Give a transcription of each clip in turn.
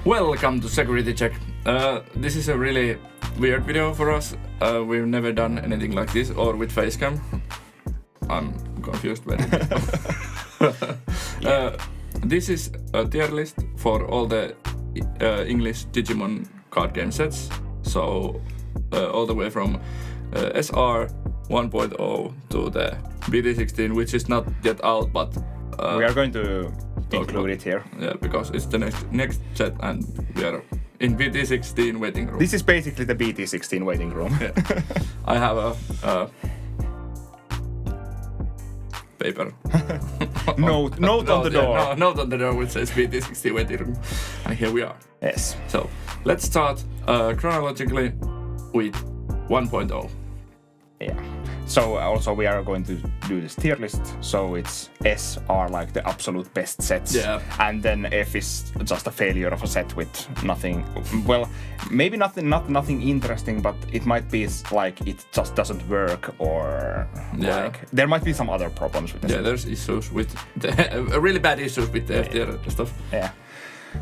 Welcome to Security Check. This is a really weird video for us. We've never done anything like this or with facecam. I'm confused by it. This is a tier list for all the English Digimon card game sets. So all the way from SR 1.0 to the BT16, which is not yet out, but we are going to include it here. Yeah, because it's the next set and we are in BT16 waiting room. This is basically the BT16 waiting room. Yeah. I have a paper. note on the door. Yeah, note on the door which says BT16 waiting room. And here we are. Yes. So let's start chronologically with 1.0. Yeah. So also we are going to do this tier list. So it's S are like the absolute best sets. Yeah. And then F is just a failure of a set with nothing. Well, maybe nothing interesting, but it might be like it just doesn't work or like there might be some other problems with the set. There's issues with really bad issues with the F tier stuff. Yeah.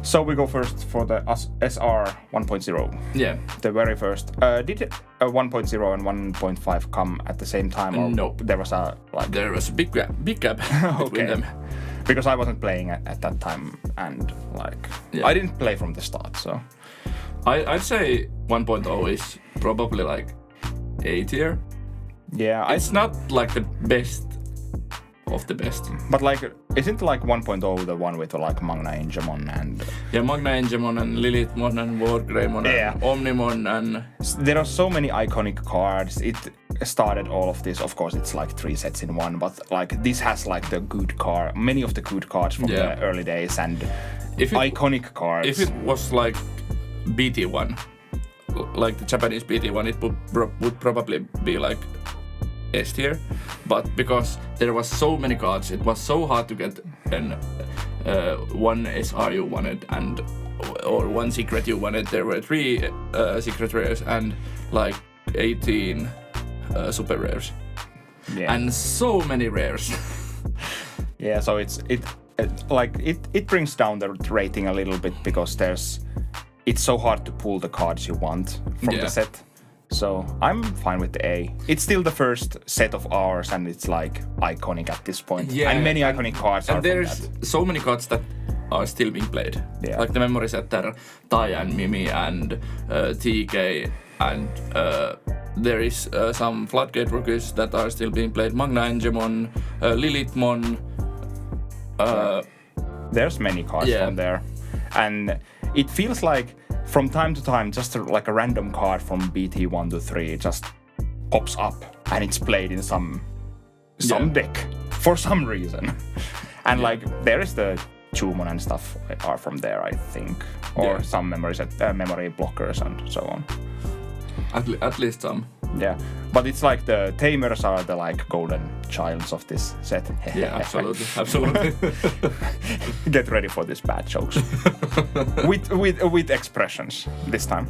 So we go first for the SR 1.0. Yeah. The very first. Did 1.0 and 1.5 come at the same time? Or nope. There was a big gap between them. Because I wasn't playing at that time, and I didn't play from the start. So I'd say 1.0 is probably like A tier. Yeah, it's not like the best of the best. But isn't 1.0 the one with Magna Ingemon and... Yeah, Magna Ingemon and Lilithmon and Wargreymon and Omnimon and... There are so many iconic cards. It started all of this. Of course, it's 3 sets in one, but this has the good card, many of the good cards from the early days and iconic cards. If it was BT1, like the Japanese BT1, it would probably be S tier, but because there was so many cards, it was so hard to get one SR you wanted or one secret you wanted. There were 3 secret rares and 18 super rares, and so many rares. Yeah, so it brings down the rating a little bit because it's so hard to pull the cards you want from the set. So I'm fine with the A. It's still the first set of ours, and it's iconic at this point. Yeah, and many iconic cards. And there's so many cards that are still being played. Yeah. Like the memory setter, Tai and Mimi and TK, and there is some Floodgate rookies that are still being played. Magna Ingemon, Lilithmon. There's many cards from there, and it feels like from time to time, just a random card from BT1 to 3 just pops up and it's played in some deck for some reason. And there is the Chumon and stuff are from there, I think, or some memory blockers and so on. At least some. Yeah, but it's the Tamers are the golden childs of this set. Yeah, absolutely. Get ready for these bad jokes with expressions this time.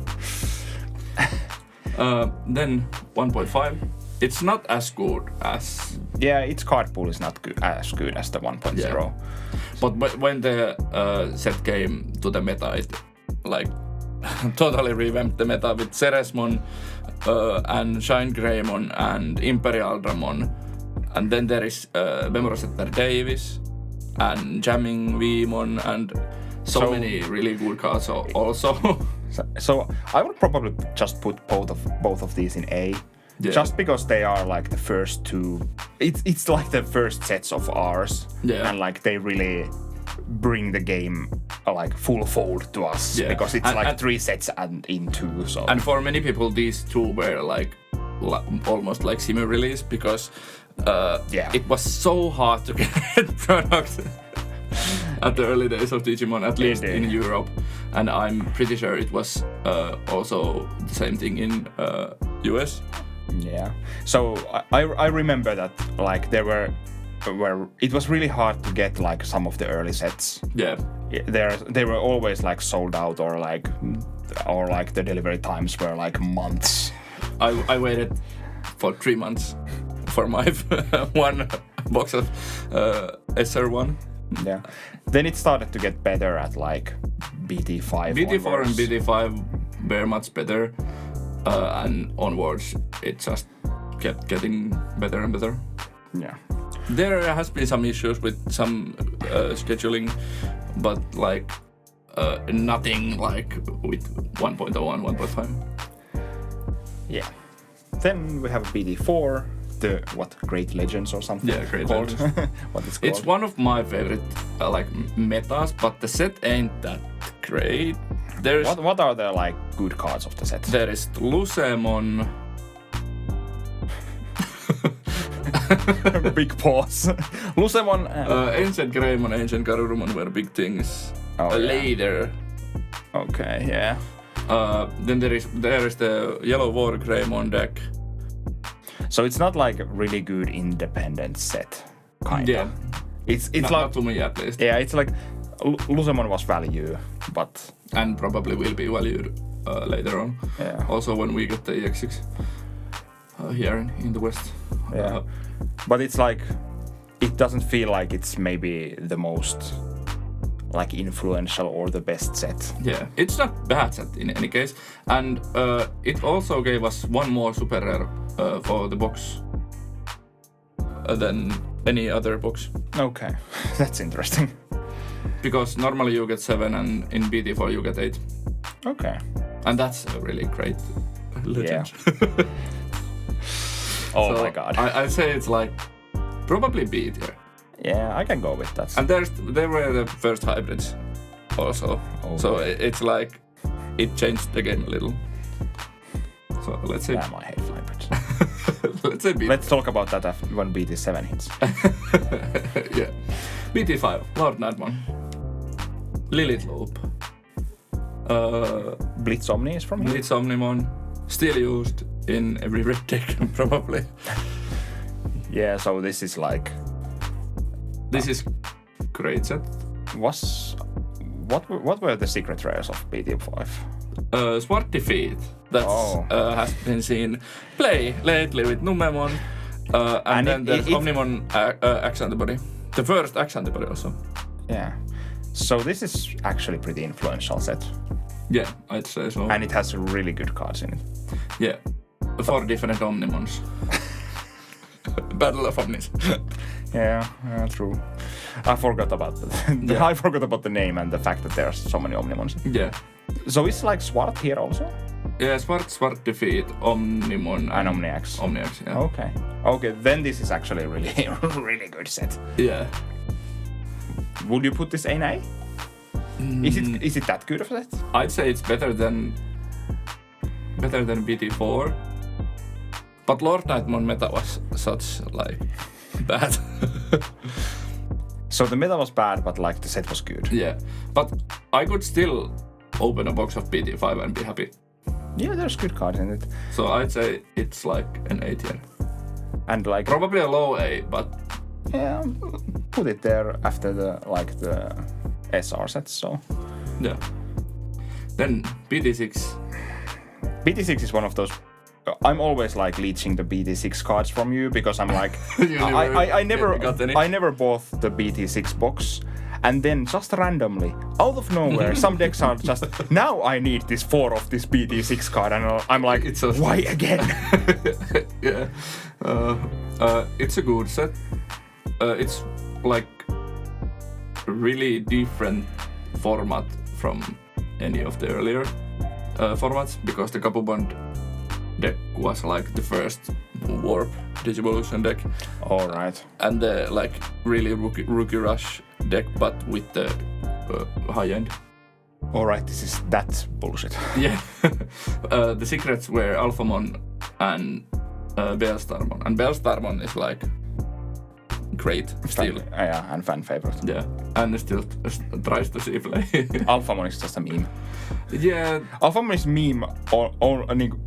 Then 1.5. It's not as good as... Yeah, its card pool is not as good as the 1.0. Yeah. But when the set came to the meta, it totally revamped the meta with Ceresmon and Shine Greymon and Imperial Dramon. And then there is Memorasetter Davis and Jamming Vmon and so many really good cards also. So I would probably just put both of these in A. Yeah. Just because they are the first two. It's the first sets of ours. Yeah. And they really bring the game full fold to us because it's 3 sets and in 2. So and for many people these 2 were almost semi-release because it was so hard to get products at the early days of Digimon, at least in Europe, and I'm pretty sure it was also the same thing in US. Yeah. So I remember that there were it was really hard to get some of the early sets. Yeah. They were always sold out or the delivery times were months. I waited for 3 months for my one box of SR1. Yeah. Then it started to get better at BT5 BT4 onwards. and BT5 were much better, and onwards it just kept getting better and better. Yeah. There has been some issues with some scheduling, but like nothing like with 1.01, 1.5. Yeah. Then we have BT4, the Great Legends or something. Yeah, Great called. Legends. What it's called. It's one of my favorite like metas, but the set ain't that great. There's What are the like good cards of the set? there is Lucemon. Big pause. Lucemon. Ancient Greymon, Ancient Garurumon were big things. Oh, yeah. Later. Okay, yeah. Then there is the Yellow War Greymon deck. So it's not like a really good independent set, kind Yeah. of. It's Not like to me at least. yeah, it's like Lucemon was value, but And probably will be valued later on. yeah, Also when we get the EX6 here in the West. yeah. But it's like it doesn't feel like it's maybe the most like influential or the best set. Yeah, it's not bad set in any case. And it also gave us one more super rare for the box than any other box. Okay, that's interesting. Because normally you get 7 and in BT4 you get 8. Okay. And that's a really great legend. Oh So my god. I'd say it's like probably B tier. Yeah, I can go with that. And there were the first hybrids also. Oh. So it's like it changed the game a little. So let's say Damn, I hate hybrids. let's say B. Let's talk about that when BT7 hits. Yeah. BT5, Lord Nadmon. Lilith Loop. Blitz Omni is from here. Blitz Omnimon. Still used in every red deck, probably. Yeah, so this is like This is great set. what were the secret rares of BT5? Sword Defeat. That Oh. has been seen play lately with Numemon. And And then there's it- Omnimon X Antibody. The first X Antibody also. Yeah. So this is actually pretty influential set, Yeah, I'd say so. and it has really good cards in it. Yeah. 4 different Omnimons. Battle of Omnis. Yeah, true. I forgot about that. Yeah. I forgot about the name and the fact that there's so many Omnimons. Yeah. So it's like Swart here also? Yeah, Sword Defeat, Omnimon, And Omniax. Omniax, yeah. Okay. Okay, then this is actually really, really good set. Yeah. Would you put this in A? Is it that good of a set? I'd say it's better than BT4. But Lord Nightmon meta was such like bad. So the meta was bad, but like the set was good. Yeah. But I could still open a box of BT5 and be happy. Yeah, there's good cards in it. So I'd say it's like an A tier. And like Probably a low A, but yeah, put it there after the SR sets, so yeah. Then BT6. BT6 is one of those. I'm always like leeching the BT6 cards from you because I'm like You I never got any? I never bought the BT6 box, and then just randomly out of nowhere some decks are just now I need this 4 of this BT6 card, and I'm like It's so why again? Yeah. It's a good set. It's like really different format from any of the earlier formats because the Kapubond deck was like the first Warp Digivolution deck All right. and the like really rookie rush deck but with the high end. All right, this is that bullshit. Yeah. The secrets were Alphamon and Bellstarmon. And Bellstarmon is like great still. Yeah, and fan favorite. Yeah. And still tries to see play. Alphamon is just a meme. Yeah. Alphamon is meme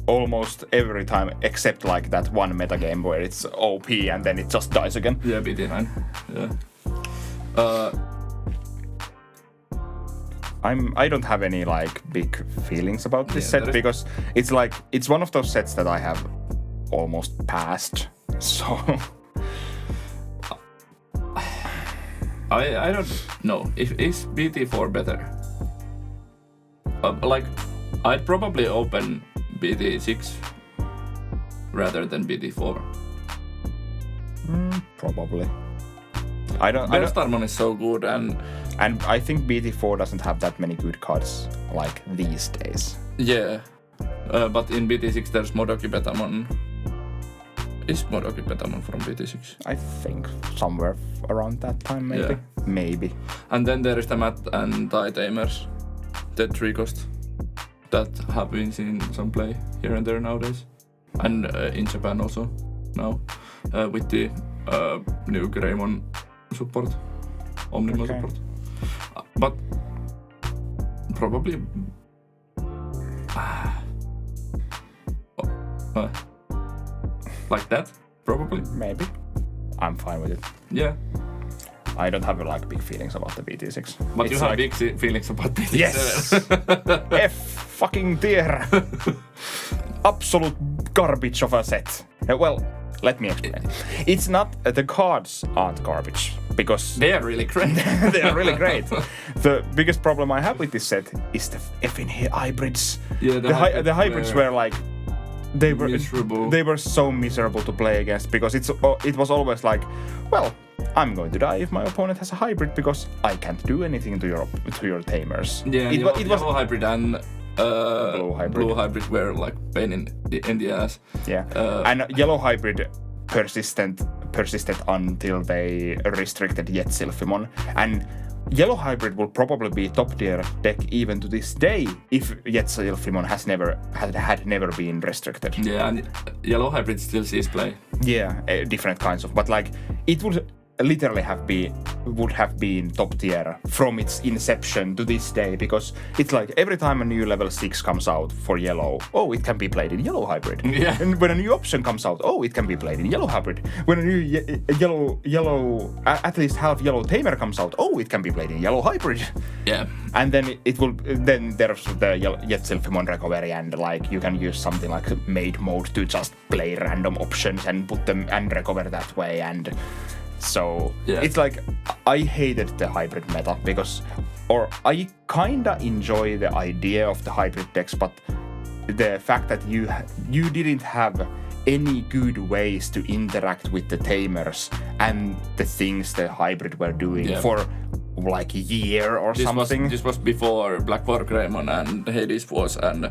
almost every time except like that one metagame where it's OP and then it just dies again. Yeah, BT9. Yeah. I don't have any like big feelings about this Yeah, set that is- because it's like it's one of those sets that I have almost passed. So I don't know. Is BT4 better? like, I'd probably open BT6 rather than BT4. Probably. Bellstarmon is so good, and I think BT4 doesn't have that many good cards like these days. Yeah, but in BT6 there's Modoki Betamon. Is Modoki Betamon from BT6? I think somewhere around that time, maybe. Yeah. Maybe. And then there is the Matt and Tai Tamers, the 3-cost that have been seen some play here and there nowadays, and in Japan also now with the new Greymon support, Omnimon support. But probably like that, probably. Maybe. I'm fine with it. Yeah. I don't have like big feelings about the BT6. But it's you have like, big feelings about BT7. Yes! F fucking tier! Absolute garbage of a set. Well, let me explain. It's not, the cards aren't garbage, because They are really great. they are really great. The biggest problem I have with this set is the effing hybrids. Yeah, the hybrids were like, they were miserable. They were so miserable to play against, because it was always like, well, I'm going to die if my opponent has a hybrid, because I can't do anything to your tamers. Yeah, it was yellow hybrid and blue hybrid were like pain in the ass. Yeah, and yellow hybrid persisted until they restricted Jetsilphimon, and yellow hybrid will probably be top tier deck even to this day if Jetsilphimon had never been restricted. Yeah, and yellow hybrid still sees play. Yeah, different kinds of, but like it would literally would have been top tier from its inception to this day, because it's like every time a new level 6 comes out for yellow, oh, it can be played in yellow hybrid. Yeah. And when a new option comes out, oh, it can be played in yellow hybrid. When a new yellow at least half yellow tamer comes out, oh, it can be played in yellow hybrid. Yeah. And then then there's the Jetsilphimon recovery, and like you can use something like maid mode to just play random options and put them and recover that way. And so it's like, I hated the hybrid meta or I kinda enjoy the idea of the hybrid decks, but the fact that you didn't have any good ways to interact with the tamers and the things the hybrid were doing for like a year or something. This was before Blackwater Greymon and Hades was, and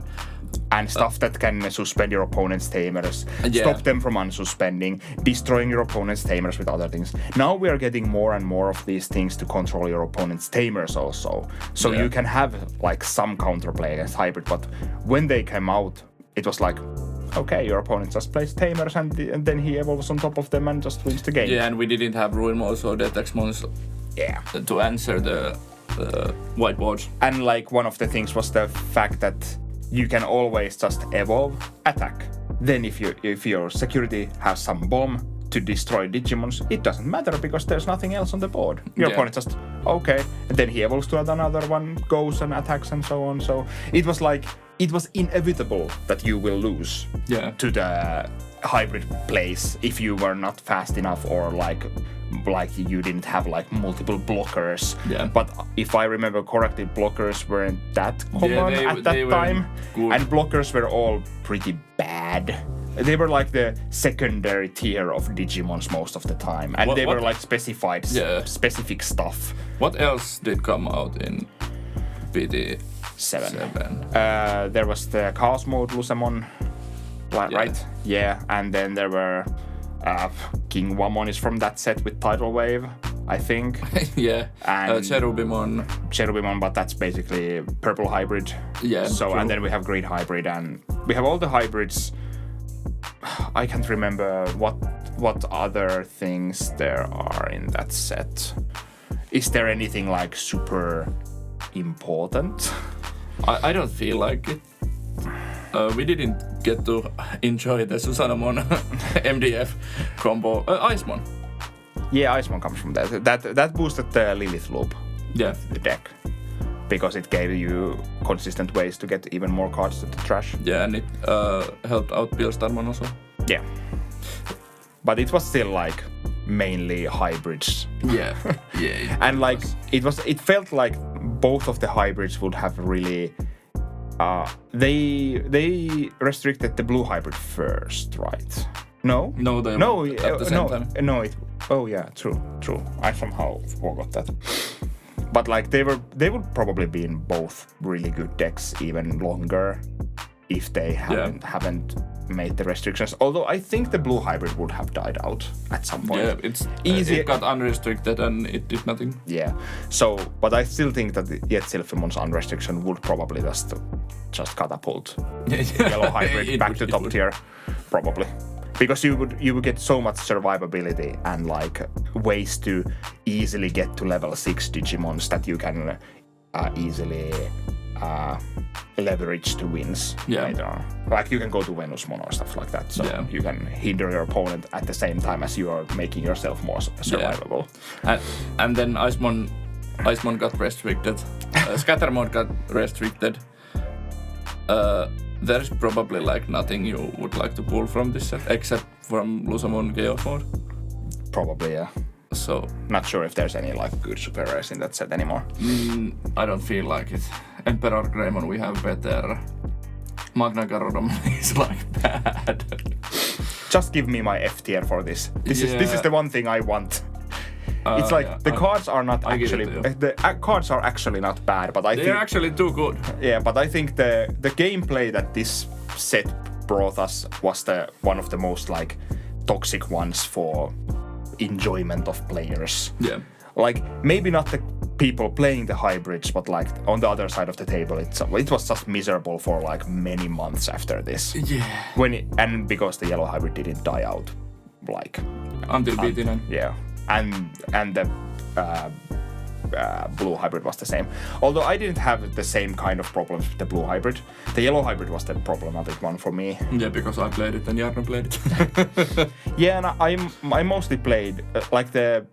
stuff that can suspend your opponent's tamers, stop them from unsuspending, destroying your opponent's tamers with other things. Now we are getting more and more of these things to control your opponent's tamers also. So you can have like some counterplay against hybrid, but when they came out, it was like, okay, your opponent just plays tamers and then he evolves on top of them and just wins the game. Yeah, and we didn't have Ruin Modes or Detex Mons to answer the whiteboards. And like one of the things was the fact that you can always just evolve, attack. Then if your security has some bomb to destroy Digimons, it doesn't matter because there's nothing else on the board. Your opponent just, okay. And then he evolves to another one, goes and attacks and so on. So it was like, it was inevitable that you will lose to the hybrid plays if you were not fast enough or like you didn't have like multiple blockers. Yeah. But if I remember correctly, blockers weren't that common at that time. And blockers were all pretty bad. They were like the secondary tier of Digimons most of the time. And they were like specified specific stuff. What else did come out in BT7? There was the Chaos Mode Lucemon, right? Yeah, and then there were King Wamon is from that set with Tidal Wave, I think. And Cherubimon, but that's basically purple hybrid. Yeah. So true. And then we have green hybrid, and we have all the hybrids. I can't remember what other things there are in that set. Is there anything like super important? I don't feel like it. We didn't get to enjoy the Susanomon MDF combo. Icemon. Yeah, Icemon comes from that. That boosted the Lilith Loop. Yeah. The deck. Because it gave you consistent ways to get even more cards to the trash. Yeah, and it helped out Bellstarmon also. Yeah. But it was still like mainly hybrids. Yeah. And like it felt like both of the hybrids would have really They restricted the blue hybrid first, right? No? No, they were at the same time. No, true. I somehow forgot that. But like they would probably be in both really good decks even longer if they haven't made the restrictions. Although I think the blue hybrid would have died out at some point. Yeah, it's easy. It got unrestricted and it did nothing. Yeah. So, but I still think that yet Silphimon's unrestriction would probably just catapult yellow hybrid back to top tier, probably. Because you would get so much survivability and like ways to easily get to level 6 Digimons that you can easily leverage to wins later on. Like you can go to Venus Mono or stuff like that, so you can hinder your opponent at the same time as you are making yourself more survivable. And then Icemon got restricted. Scattermon got restricted. There's probably like nothing you would like to pull from this set, except from Lusamon Chaos Mode. Probably, yeah. So not sure if there's any like good super rares in that set anymore. I don't feel like it. Emperor Greymon we have better. Magna Garodon is like bad. Just give me my F tier for this. This is the one thing I want. It's like the cards are not actually the cards are actually not bad, but they're actually too good. Yeah, but I think the gameplay that this set brought us was one of the most like toxic ones for enjoyment of players. Yeah. Like maybe not the people playing the hybrids, but like on the other side of the table, it was just miserable for like many months after this. Yeah. And because the yellow hybrid didn't die out, like until BT9. Yeah. And the blue hybrid was the same. Although I didn't have the same kind of problems with the blue hybrid. The yellow hybrid was the problematic one for me. Yeah, because I played it and Jarno played it. Yeah, and I mostly played like the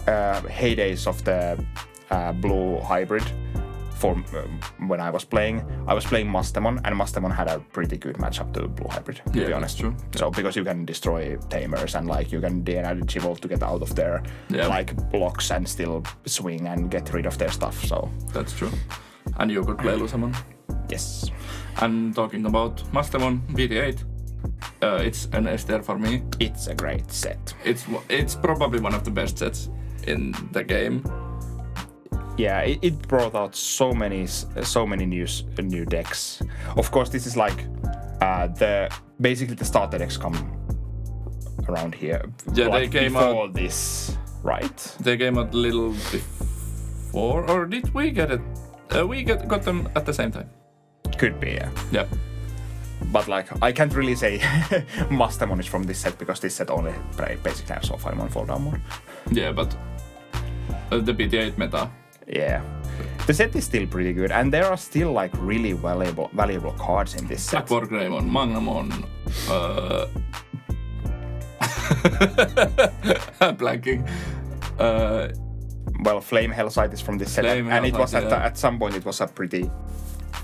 heydays of the blue hybrid. For when I was playing Mastemon, and Mastemon had a pretty good matchup to blue hybrid, to be honest. True. So because you can destroy tamers and like you can DNA the Chivolt to get out of their like blocks and still swing and get rid of their stuff. So that's true. And you could play Lusamon. Yes. And talking about Mastemon BT8, it's an S tier for me. It's a great set. It's probably one of the best sets in the game. Yeah, it brought out so many new decks. Of course, this is like basically the starter decks come around here. Yeah, like they came before out this, right? They came out a little before, or did we get it? We got them at the same time. Could be, yeah. Yeah. But like, I can't really say Mastemon is from this set because this set only basically has Sulfimon fall down mode. Yeah, but the BT8 meta. Yeah. The set is still pretty good, and there are still like really valuable cards in this set. Blackboard Greymon, Magnamon, I'm blanking. Well, Flame Hellsite is from this set, and it was at some point it was a pretty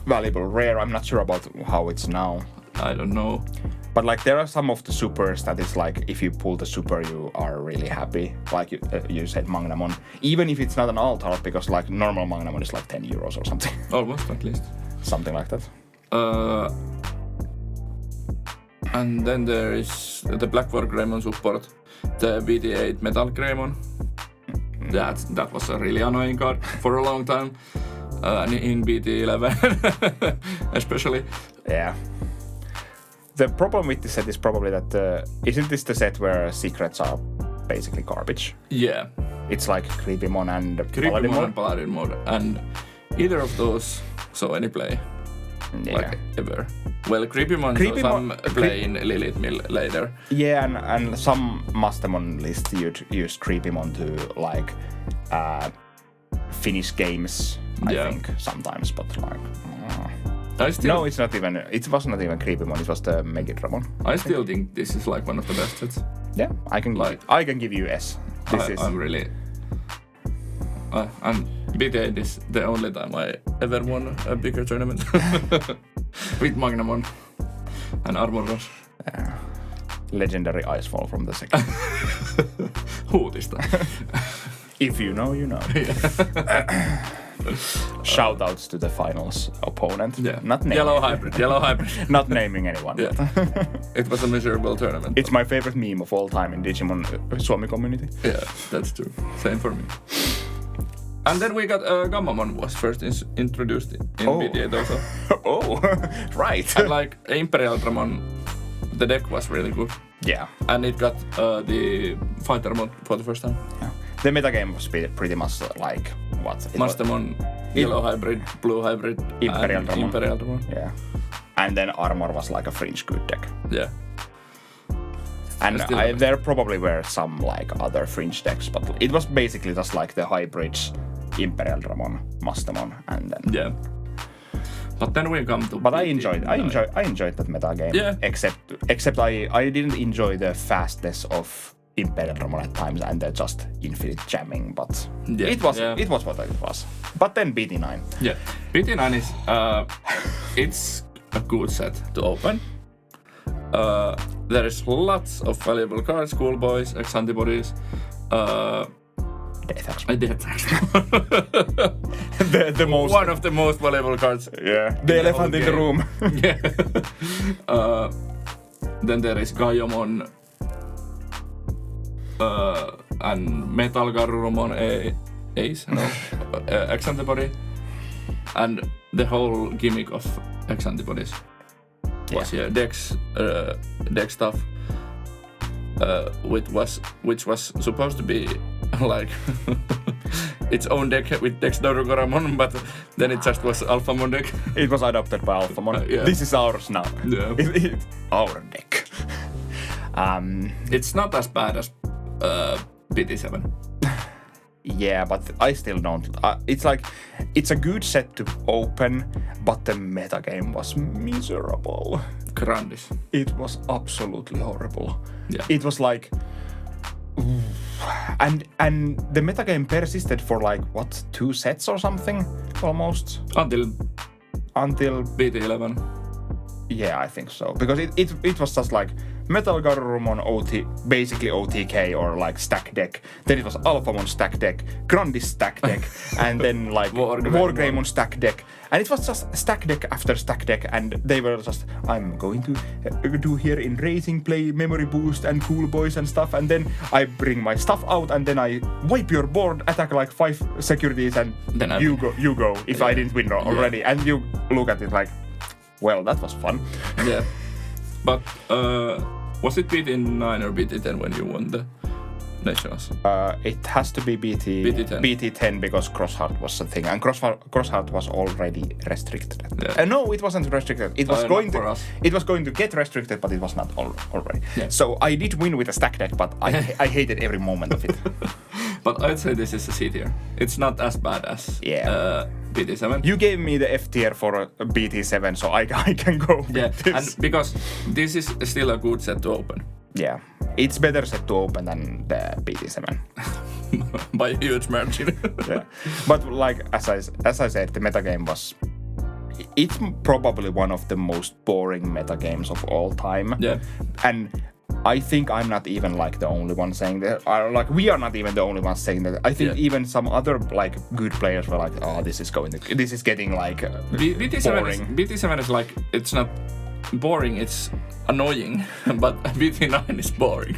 valuable rare. I'm not sure about how it's now. I don't know. But like there are some of the supers that is like if you pull the super you are really happy. Like you said Magnamon. Even if it's not an alt art because like normal Magnamon is like €10 or something. Almost at least. Something like that. And then there is the Blackboard Greymon support. The BT8 Metal Greymon. That was a really annoying card for a long time. In BT11 especially. Yeah. The problem with this set is probably that isn't this the set where secrets are basically garbage? Yeah. It's like Creepymon and Paladin mode. And either of those saw any play. Yeah. Like ever. Well, Creepymon saw some play in Lilith Mill later. Yeah, and some Mastemon lists use Creepymon to like finish games, I think, sometimes, but like... No, it's not even. It was not even Creepymon. It was the Megidramon. I still think this is like one of the best sets. Yeah, I can give you S. I'm really. And BT8 is the only time I ever won a bigger tournament with Magnamon and Armor Rush. Legendary Icefall from the second. Huutista. If you know, you know. Shoutouts to the finals opponent. Yeah. Not naming. Yellow hybrid. Not naming anyone. Yeah. It was a miserable tournament. It's my favorite meme of all time in Digimon Suomi community. Yeah, that's true. Same for me. And then we got Gammamon was first introduced in BT8 also. Oh, right. And like Imperial Dramon, the deck was really good. Yeah. And it got the fighter mode for the first time. Yeah. The metagame was pretty much like what? Mastermon, yellow hybrid, blue hybrid, Imperial Dramon. Imperial Dramon. Yeah. And then armor was like a fringe good deck. Yeah. And there probably were some like other fringe decks, but it was basically just like the hybrids, Imperial Dramon, Mastermon, and then. Yeah. But then we come to. But I enjoyed that meta game. Yeah. Except I didn't enjoy the fastness of Imperial Dramon at times and the just infinite jamming. But it was what it was. But then BT9. Yeah. BT9 is it's a good set to open. There is lots of valuable cards, schoolboys, ex-antibodies. Death Axe. the most one of the most valuable cards. Yeah. The elephant in the room. Yeah. Then there is Gaiomon and Metal Garurumon Ace, no, ex-antibody, and the whole gimmick of ex-antibodies was Dex stuff, which was supposed to be like its own deck with Dex Dorugoramon, but then it just was Alphamon deck. It was adopted by Alphamon. Yeah. This is ours now. Yeah. It's our deck. It's not as bad as BT7. Yeah, but I still don't. It's like it's a good set to open, but the metagame was miserable. Grandis. It was absolutely horrible. Yeah. It was like, and the metagame persisted for like what 2 sets or something almost Until BT11. Yeah, I think so. Because it was just like Metal Garurumon basically OTK or like stack deck. Then it was Alphamon stack deck, Grandis stack deck, and then like Wargreymon stack deck. And it was just stack deck after stack deck, and they were just, I'm going to do here in Racing play memory boost and cool boys and stuff, and then I bring my stuff out, and then I wipe your board, attack like 5 securities, and then you go if I didn't win already. And you look at it like, well, that was fun. Yeah. But was it BT9 or BT10 when you won the Nationals? It has to be BT10 because Crossheart was a thing, and Crossheart was already restricted. Yeah. No, it wasn't restricted. It was going to get restricted, but it was not already. Yeah. So I did win with a stack deck, but I hated every moment of it. But I'd say this is a C tier. It's not as bad as BT7. You gave me the F tier for a BT7, so I can go with this. And because this is still a good set to open. Yeah, it's better set to open than the BT7. By a huge margin. Yeah. But like as I said, the metagame was... It's probably one of the most boring metagames of all time. Yeah. And I think I'm not even like the only one saying that. We are not even the only ones saying that. I think even some other like good players were like, "Oh, this is getting like boring." BT7 is like, it's not boring, it's annoying, but BT9 is boring.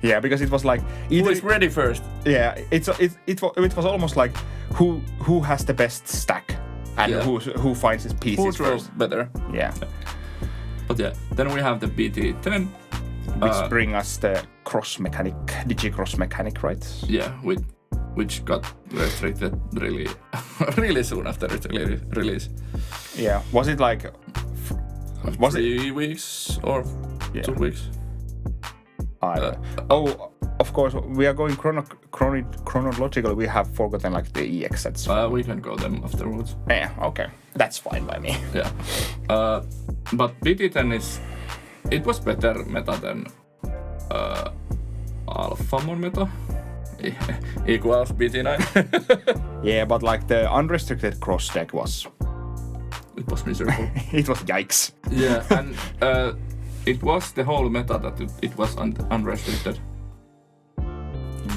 Yeah, because it was like who is ready first? Yeah, it was almost like who has the best stack and who finds his pieces first. Better. Yeah. But yeah, then we have the BT10. Which bring us the Digi-Cross mechanic, right? Yeah, which got restricted really, really soon after its release. Yeah, was it like... 3 weeks or 2 weeks? Of course, we are going chronologically. We have forgotten like the EX sets. We can go them afterwards. Yeah, okay. That's fine by me. Yeah. But BT10 it was better meta than Alphamon meta. Equals BT9. Yeah, but like the unrestricted cross deck was... It was miserable. It was yikes. Yeah, and it was the whole meta that it was unrestricted.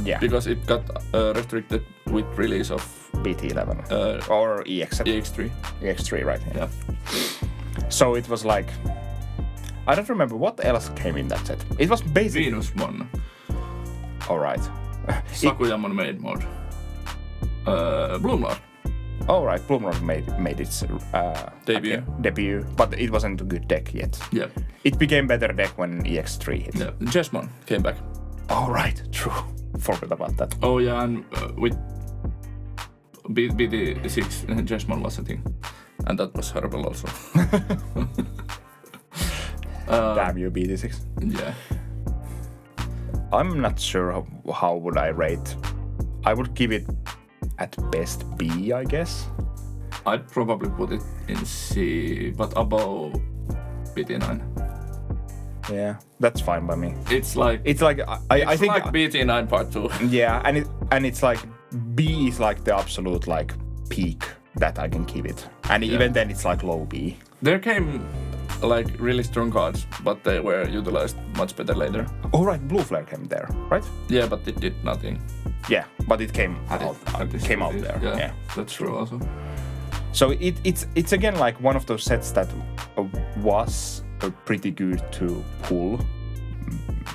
Yeah. Because it got restricted with release of BT11 or EX EX3. EX3, right? Yeah. So it was like, I don't remember what else came in that set. It was basically Venusmon. all right. Sakuyamon maid mode. Bloomlord. All right, Bloomlord made its debut, but it wasn't a good deck yet. Yeah. It became better deck when EX3 hit. Yeah. Jesmon came back. All right, true. Forgot about that. Oh yeah, and with BT6, Jesmon was a thing, and that was horrible also. Damn you, BT6. Yeah. I'm not sure how would I rate. I would give it at best B, I guess. I'd probably put it in C, but above BT9. Yeah, that's fine by me. It's like I think like BT9 Part 2. Yeah, and it's like B is like the absolute like peak that I can give it, and even then it's like low B. There came like really strong cards, but they were utilized much better later. All right, Blue Flare came there, right? Yeah, but it did nothing. Yeah, but it came out It there. Yeah, that's true also. So it's again like one of those sets that was pretty good to pull,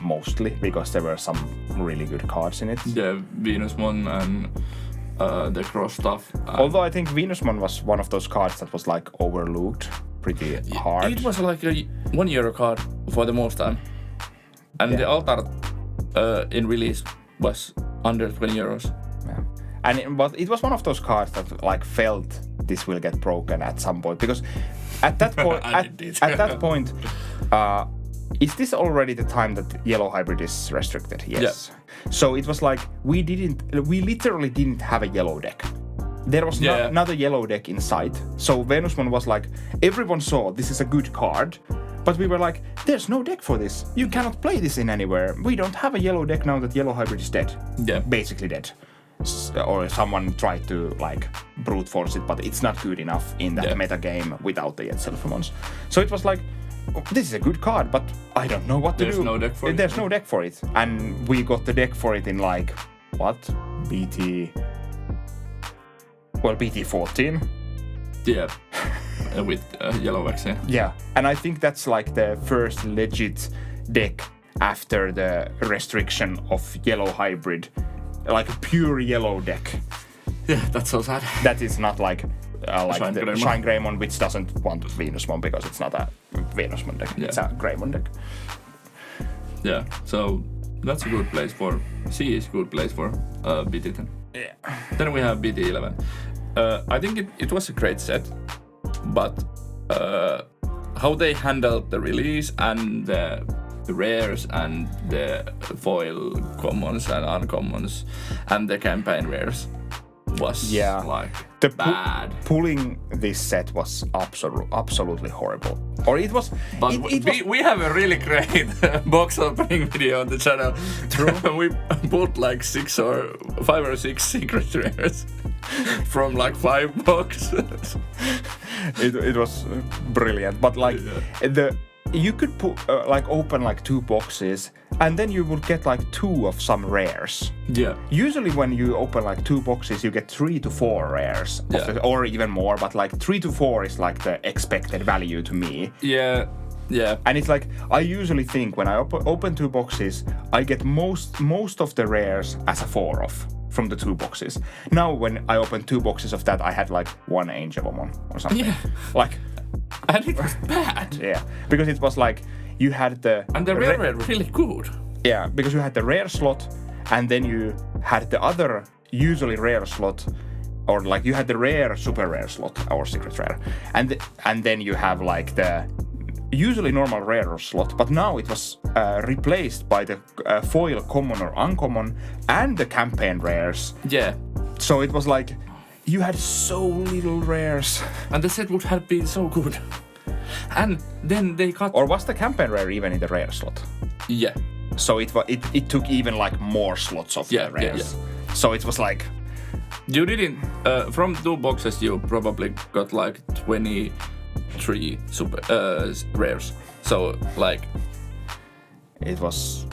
mostly because there were some really good cards in it. Yeah, Venusmon and the cross stuff. Although I think Venusmon was one of those cards that was like overlooked pretty hard. It was like a €1 card for the most time, and the altar in release was under €20. Yeah, but it was one of those cards that like felt this will get broken at some point, because at that point, at that point, is this already the time that yellow hybrid is restricted? Yes. Yeah. So it was like we literally didn't have a yellow deck. There was not a yellow deck in sight. So Venusmon was like, everyone saw this is a good card, but we were like, there's no deck for this. You cannot play this in anywhere. We don't have a yellow deck now that yellow hybrid is dead. Yeah. Basically dead. Or someone tried to like brute force it, but it's not good enough in that meta game without the Yetzelfamons. So it was like, this is a good card, but I don't know what to do. There's no deck for it. There's no deck for it. And we got the deck for it in like, what? BT14? Yeah. With yellow X, yeah. Yeah, and I think that's like the first legit deck after the restriction of yellow hybrid. Like a pure yellow deck. Yeah, that's so sad. That is not like the Shine Greymon, which doesn't want Venusmon because it's not a Venusmon deck. Yeah. It's a Greymon deck. Yeah, so that's a good place for C is a good place for BT10. Yeah. Then we have BT11. I think it was a great set, but how they handled the release and the rares and the foil commons and uncommons and the campaign rares was like the bad. Pulling this set was absolutely horrible. Or it was. But we have a really great box opening video on the channel. True. We pulled like 5 or 6 secret rares from like 5 boxes. It was brilliant, but like you could open like 2 boxes and then you would get like 2 of some rares. Yeah. Usually when you open like 2 boxes, you get 3 to 4 rares, or even more. But like 3 to 4 is like the expected value to me. Yeah. Yeah. And it's like I usually think when I open 2 boxes, I get most of the rares as a 4-off from the 2 boxes. Now when I opened 2 boxes of that, I had like 1 Angelomon or something. Yeah. Like. And it was bad. Yeah, because it was like you had the... And the rare were really good. Yeah, because you had the rare slot and then you had the other usually rare slot, or like you had the rare super rare slot or secret rare. And then you have like the usually normal rare slot, but now it was replaced by the foil common or uncommon and the campaign rares. Yeah. So it was like... You had so little rares. And the set would have been so good. And then they cut... Or was the campaign rare even in the rare slot? Yeah. So it took even like more slots of the rares. Yeah. So it was like... You didn't... from 2 boxes you probably got like 23 super rares. So like... It was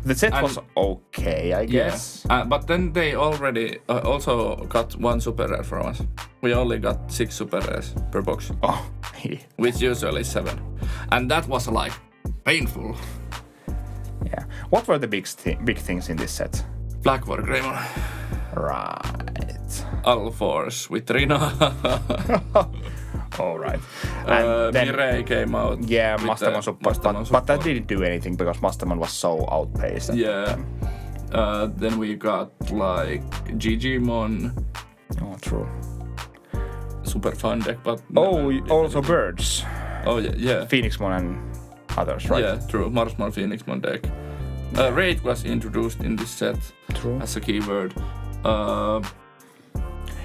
The set was okay, I guess. But then they already also got one super rare from us. We only got 6 super rares per box. Which usually is 7. And that was like painful. Yeah. What were the big things in this set? Black War Greymon. Right. All 4s with Rina. All right. And then Mireille came out. Yeah, Masterman support, but that didn't do anything because Masterman was so outpaced. Then we got like Digimon. Oh, true. Super fun deck, but also birds. Oh yeah. Phoenixmon and others, right? Yeah, true. Marsmon, Phoenixmon deck. Raid was introduced in this set as a keyword.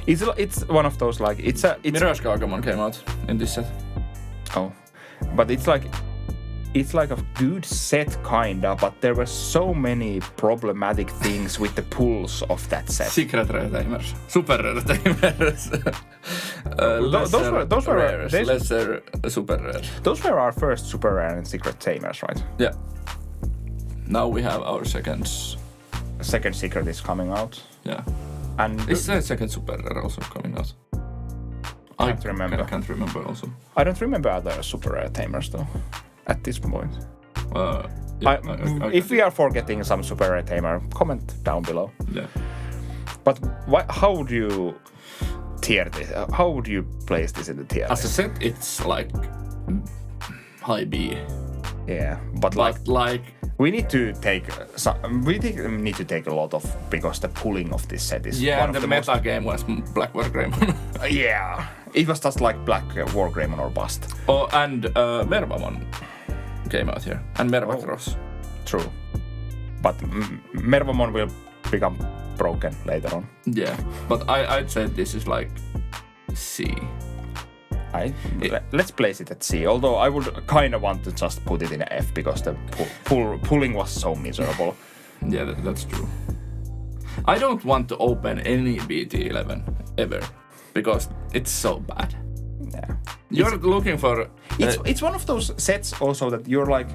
It's one of those like it's Mirage Gargamon came out in this set. Oh, but it's like a good set kinda, but there were so many problematic things with the pulls of that set. Secret rare tamers, super rare tamers. Those were rares, lesser super rare. Those were our first super rare and secret tamers, right? Yeah. Now we have our second secret is coming out. Yeah. And is the second super rare also coming out? I can't remember. I can't remember also. I don't remember other super rare tamers though. At this point. If we are forgetting some super rare tamer, comment down below. Yeah. But how would you tier this? How would you place this in the tier? As a set, it's like high B. Yeah, but like we need to take a lot of because the pulling of this set is one of the meta game was Black War Greymon. Yeah, it was just like Black War Greymon or bust. Oh, and Mervamon came out here, and Mervacross. True, but Mervamon will become broken later on. Yeah, but I'd say this is like C. Let's place it at C, although I would kind of want to just put it in F because the pulling was so miserable. Yeah, that's true. I don't want to open any BT11 ever because it's so bad. Yeah. You're looking for... It's one of those sets also that you're like,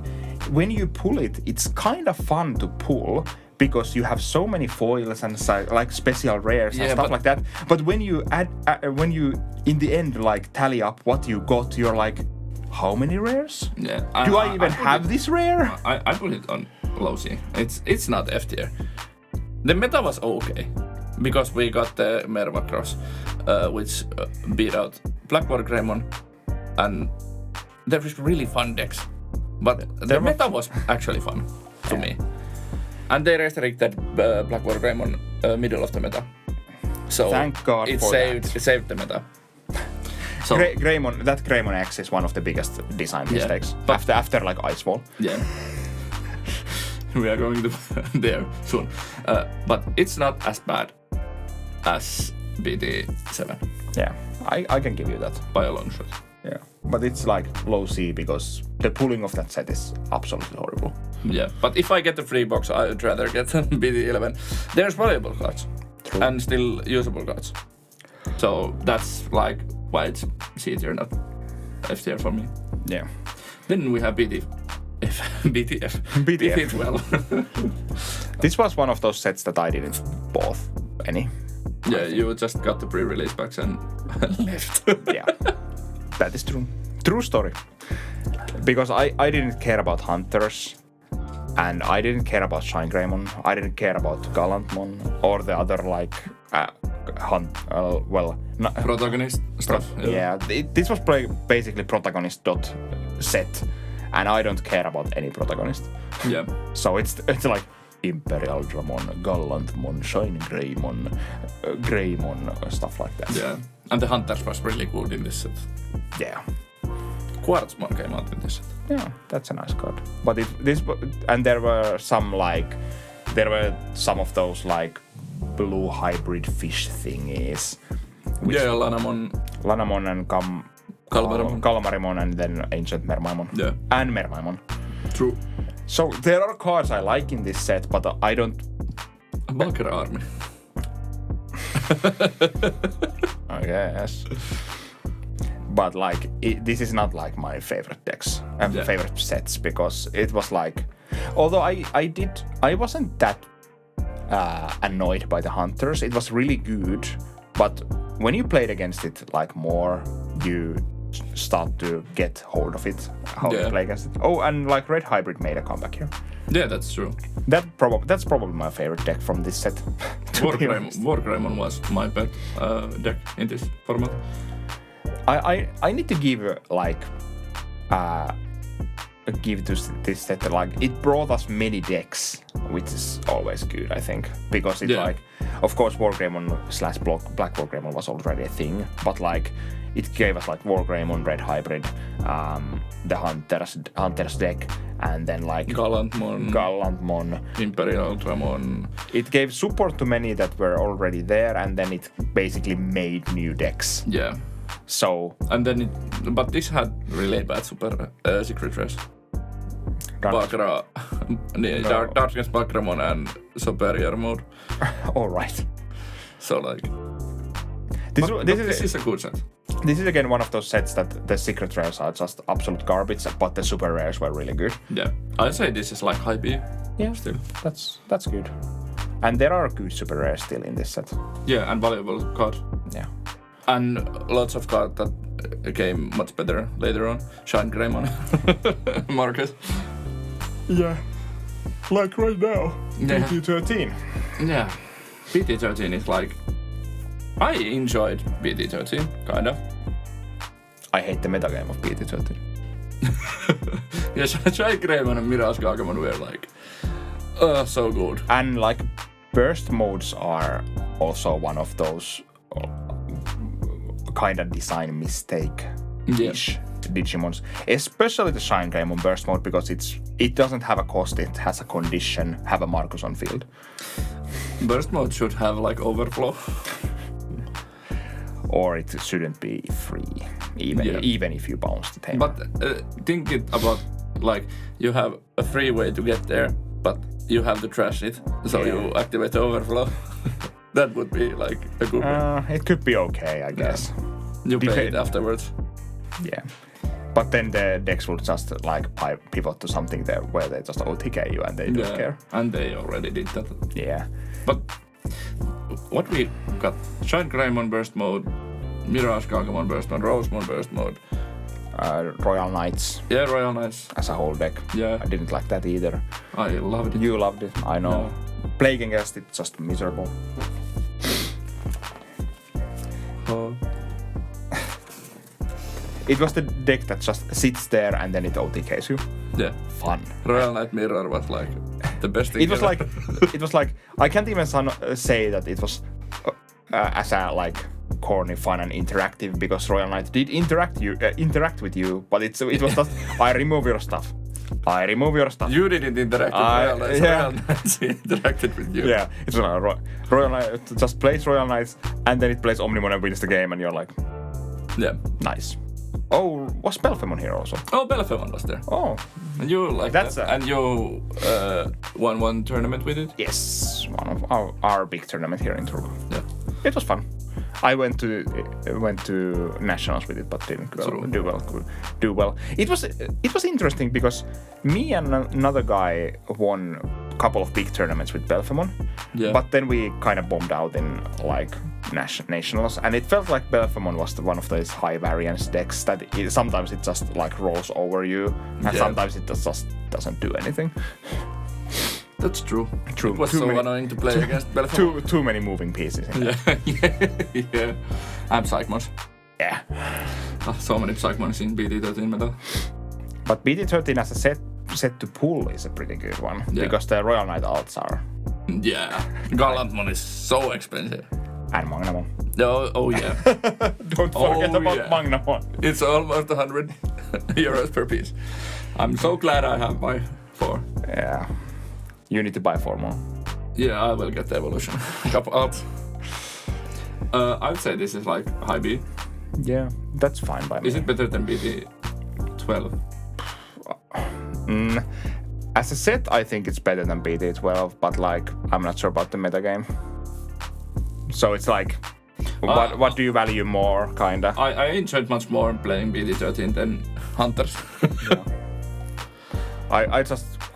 when you pull it, it's kind of fun to pull because you have so many foils and like special rares and stuff like that. But when you when you in the end like tally up what you got, you're like, how many rares? Yeah. Do I even have this rare? I put it on low C. It's not F tier. The meta was okay because we got the Mervacross, which beat out Black War Greymon, and there was really fun decks. But the meta was actually fun to me. And they restricted Black War Greymon middle of the meta. So thank God it for saved, that. It saved the meta. So Greymon X is one of the biggest design mistakes after like Icewall. Yeah. We are going to there soon. But it's not as bad as BT7. Yeah, I can give you that. By a long shot. Yeah, but it's like low C because the pulling of that set is absolutely horrible. Yeah, but if I get the free box, I'd rather get BT11. There's valuable cards. True. And still usable cards. So that's like why it's C tier, not F tier for me. Yeah. Then we have BT12. This was one of those sets that I didn't bought any. Yeah, you just got the pre-release packs and left. Yeah, that is true. True story. Because I didn't care about Hunters, and I didn't care about Shine Greymon, I didn't care about Gallantmon, or the other like protagonist stuff. This was basically protagonist dot set, and I don't care about any protagonist. Yeah. So it's like Imperial Dramon, Gallantmon, Shine Greymon, Greymon, stuff like that. Yeah, and the Hunters was really good in this set. Yeah. Quartzmon came out in this set. Yeah, that's a nice card. But there were some of those like blue hybrid fish thingies. Yeah, Lanamon and Calmarimon and then Ancient Mermaimon. Yeah. And Mermaimon. True. So there are cards I like in this set, but I don't... Valkyrie Army. I guess. But like, this is not like my favorite decks and favorite sets because it was like... Although I wasn't that annoyed by the hunters. It was really good, but when you played against it like more, you start to get hold of it, how to play against it. Oh, and like Red Hybrid made a comeback here. Yeah, that's true. That's probably my favorite deck from this set. Wargreymon was my pet deck in this format. I need to give give to this set, like it brought us many decks, which is always good, I think, because it like, of course, Wargreymon / Black Wargreymon was already a thing, but like it gave us like Wargreymon, Red Hybrid, the Hunters deck, and then like Gallantmon, Imperial Ultramon. It gave support to many that were already there, and then it basically made new decks. Yeah. So and then but this had really bad super secret rares. Bakra, Darkness Bakramon and Superior mode. All right. So like, this is a good set. This is again one of those sets that the secret rares are just absolute garbage, but the super rares were really good. Yeah, I'd say this is like high B. Yeah, still that's good. And there are good super rares still in this set. Yeah, and valuable card. Yeah. And lots of cards that came much better later on. Shine Greymon, Marcus. Yeah, like right now. Yeah. BT13. Yeah, BT13 is like, I enjoyed BT13, kind of. I hate the metagame of BT13. Yeah, Shine Greymon and Mirage Gagamon were like, so good. And like, burst modes are also one of those kind of design mistake-ish Digimons, especially the Shine Greymon burst mode, because it doesn't have a cost, it has a condition, have a Marcus on field. Burst mode should have like overflow. Or it shouldn't be free, even if you bounce the tail. But think it about, like, you have a free way to get there, but you have to trash it, so you activate the overflow. That would be like a good one. It could be okay, I guess. You pay it afterwards. Yeah. But then the decks will just like pivot to something there where they just OTK you and they don't care. And they already did that. Yeah. But what we got? Shine Greymon burst mode, Mirage Gagamon burst mode, Rosemon burst mode. Royal Knights. Yeah, Royal Knights. As a whole deck. Yeah. I didn't like that either. I loved it. You loved it, I know. No. Playing against it, just miserable. It was the deck that just sits there and then it OTKs you. Yeah. Fun. Royal Knight Mirror was like the best thing. It was like I can't even say that it was as a like corny, fun and interactive, because Royal Knight did interact with you, but it was just I remove your stuff. You didn't interact with Royal Knights. Royal Knights interacted with you. Yeah, it's like Royal Knight just plays Royal Knights and then it plays Omnimon and wins the game, and you're like, yeah, nice. Oh, was Belphemon here also? Oh, Belphemon was there. Oh, and you like that? And you won one tournament with it? Yes, one of our big tournament here in Turku. Yeah, it was fun. I went to nationals with it, but didn't do well. It was interesting because me and another guy won a couple of big tournaments with Belphemon. Yeah. But then we kind of bombed out in like nationals, and it felt like Belphemon was one of those high variance decks that sometimes it just like rolls over you, and sometimes it just doesn't do anything. That's true. It was so annoying to play against Belphemon. Too many moving pieces. Yeah. And Psychmons. Yeah. So many Psychmons in BT13 metal. But BT13 as a set to pull is a pretty good one, because the Royal Knight alts are. Yeah. Gallantmon is so expensive. And Magnamon. Oh yeah. Don't forget about Magnamon. It's almost 100 euros per piece. I'm so glad I have my 4. Yeah. You need to buy 4 more. Yeah, I will get the evolution. Couple out. I would say this is like high B. Yeah, that's fine by me. Is it better than BT12? As a set, I think it's better than BT12, but like, I'm not sure about the metagame. So it's like, what do you value more, kinda? I enjoyed much more playing BT13 than Hunters. Yeah.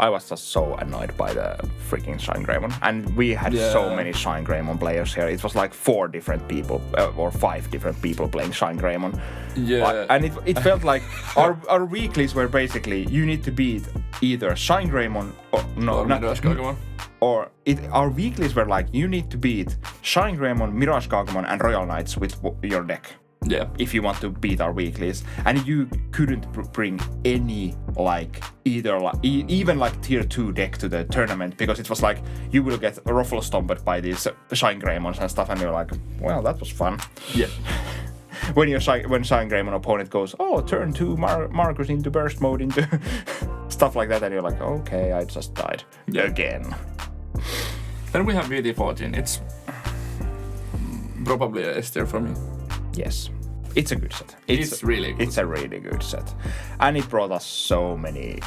I was just so annoyed by the freaking Shine Greymon. And we had so many Shine Greymon players here. It was like 4 different people, or 5 different people playing Shine Greymon. Yeah. And it felt like our weeklies were basically, you need to beat either Shine Greymon or Mirage Gagumon. Our weeklies were like, you need to beat Shine Greymon, Mirage Gagumon, and Royal Knights with your deck. Yeah. If you want to beat our weeklies, and you couldn't bring any even tier 2 deck to the tournament, because it was like you will get ruffle stomped by these Shine Greymons and stuff, and you're like, well, that was fun. Yeah. when Shine Greymon opponent goes, turn 2 Marcus into burst mode into stuff like that, and you're like, okay, I just died again. Then we have BT14. It's probably a S tier for me. Yes, it's a good set. It's really good. It's a really good set. And it brought us so many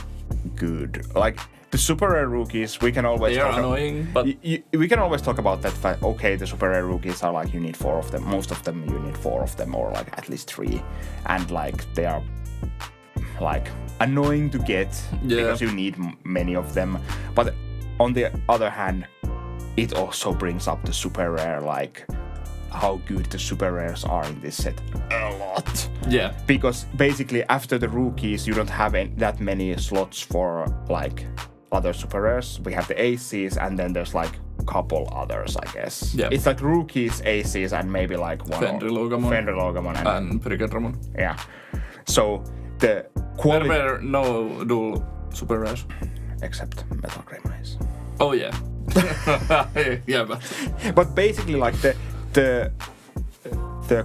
good, like, the super rare rookies, we can always they are annoying, but we can always talk about that fact, okay, the super rare rookies are like, you need 4 of them. Most of them, you need 4 of them, or like at least 3. And like, they are like annoying to get because you need many of them. But on the other hand, it also brings up the super rare, like, how good the super rares are in this set a lot. Yeah. Because basically after the rookies, you don't have that many slots for like other super rares. We have the aces, and then there's like a couple others, I guess. Yeah. It's like rookies, aces, and maybe like one Fenrir-Logamon and Brigandramon. Yeah. So the quality. There were no dual super rares. Except Metal Greymon Ace. Oh yeah. Yeah, but basically like the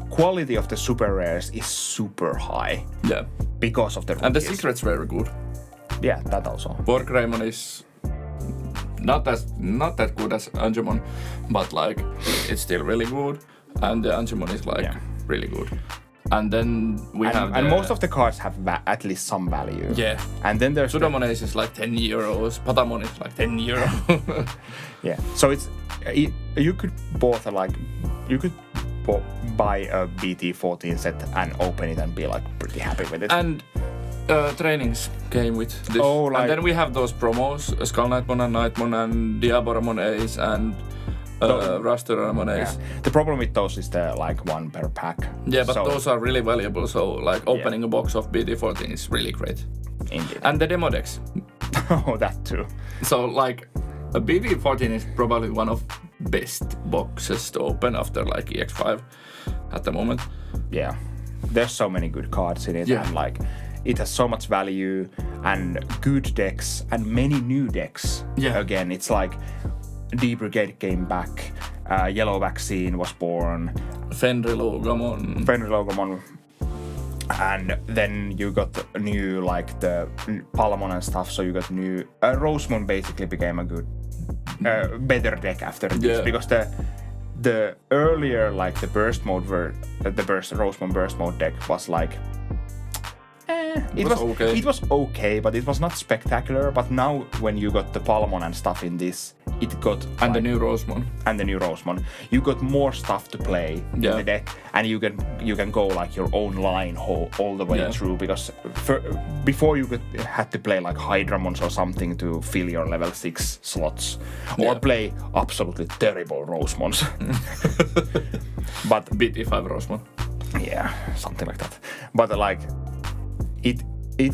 quality of the super rares is super high. Yeah. Because of the rookies. And the secrets were good. Yeah, that also. Borg Greymon is not that good as Angemon, but like it's still really good, and the Angemon is like really good. And then we have and most of the cards have at least some value. Yeah. And then there's Sudamon Ace is like €10. Patamon is like €10. Yeah. So it's you could buy a BT14 set and open it and be like pretty happy with it. And trainings came with this. And then we have those promos, Skull Knightmon and Knightmon and Diaboramon Ace and Rasteramon Ace. Yeah. The problem with those is they're like 1 per pack. Yeah, but those are really valuable, so like opening a box of BT14 is really great. Indeed. And the demo decks. Oh, that too. So like a BT14 is probably one of best boxes to open after like EX5 at the moment. Yeah. There's so many good cards in it, and like it has so much value and good decks and many new decks. Yeah. Again, it's like D Brigade came back, Yellow Vaccine was born, Fenrir-Logamon, and then you got new like the Palamon and stuff. So you got new Rosemon basically became a good, better deck after this because the earlier like the burst mode Rosemon burst mode deck was like. It was okay, but it was not spectacular. But now, when you got the Palamon and stuff in this, it got and the new Rosemon, you got more stuff to play in the deck, and you can go like your own line all the way through. Because before you had to play like Hydramons or something to fill your level 6 slots, or play absolutely terrible Rosemons. But BT5 Rosemon. Yeah, something like that. But like. It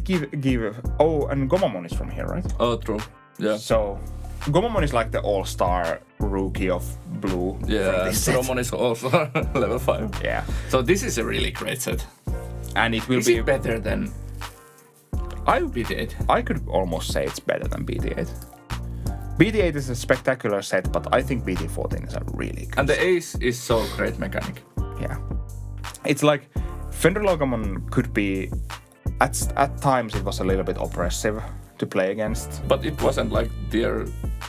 give and Gomamon is from here, right? Oh, true. Yeah. So Gomamon is like the all-star rookie of blue. Yeah. Gomamon is also level 5. Yeah. So this is a really great set. And it will is it better than BT8? I could almost say it's better than BT8. BT8 is a spectacular set, but I think BT14 is a really good And the set. Ace is so great mechanic. Yeah. It's like Fenrir-Logamon could be at times it was a little bit oppressive to play against. But it wasn't like tier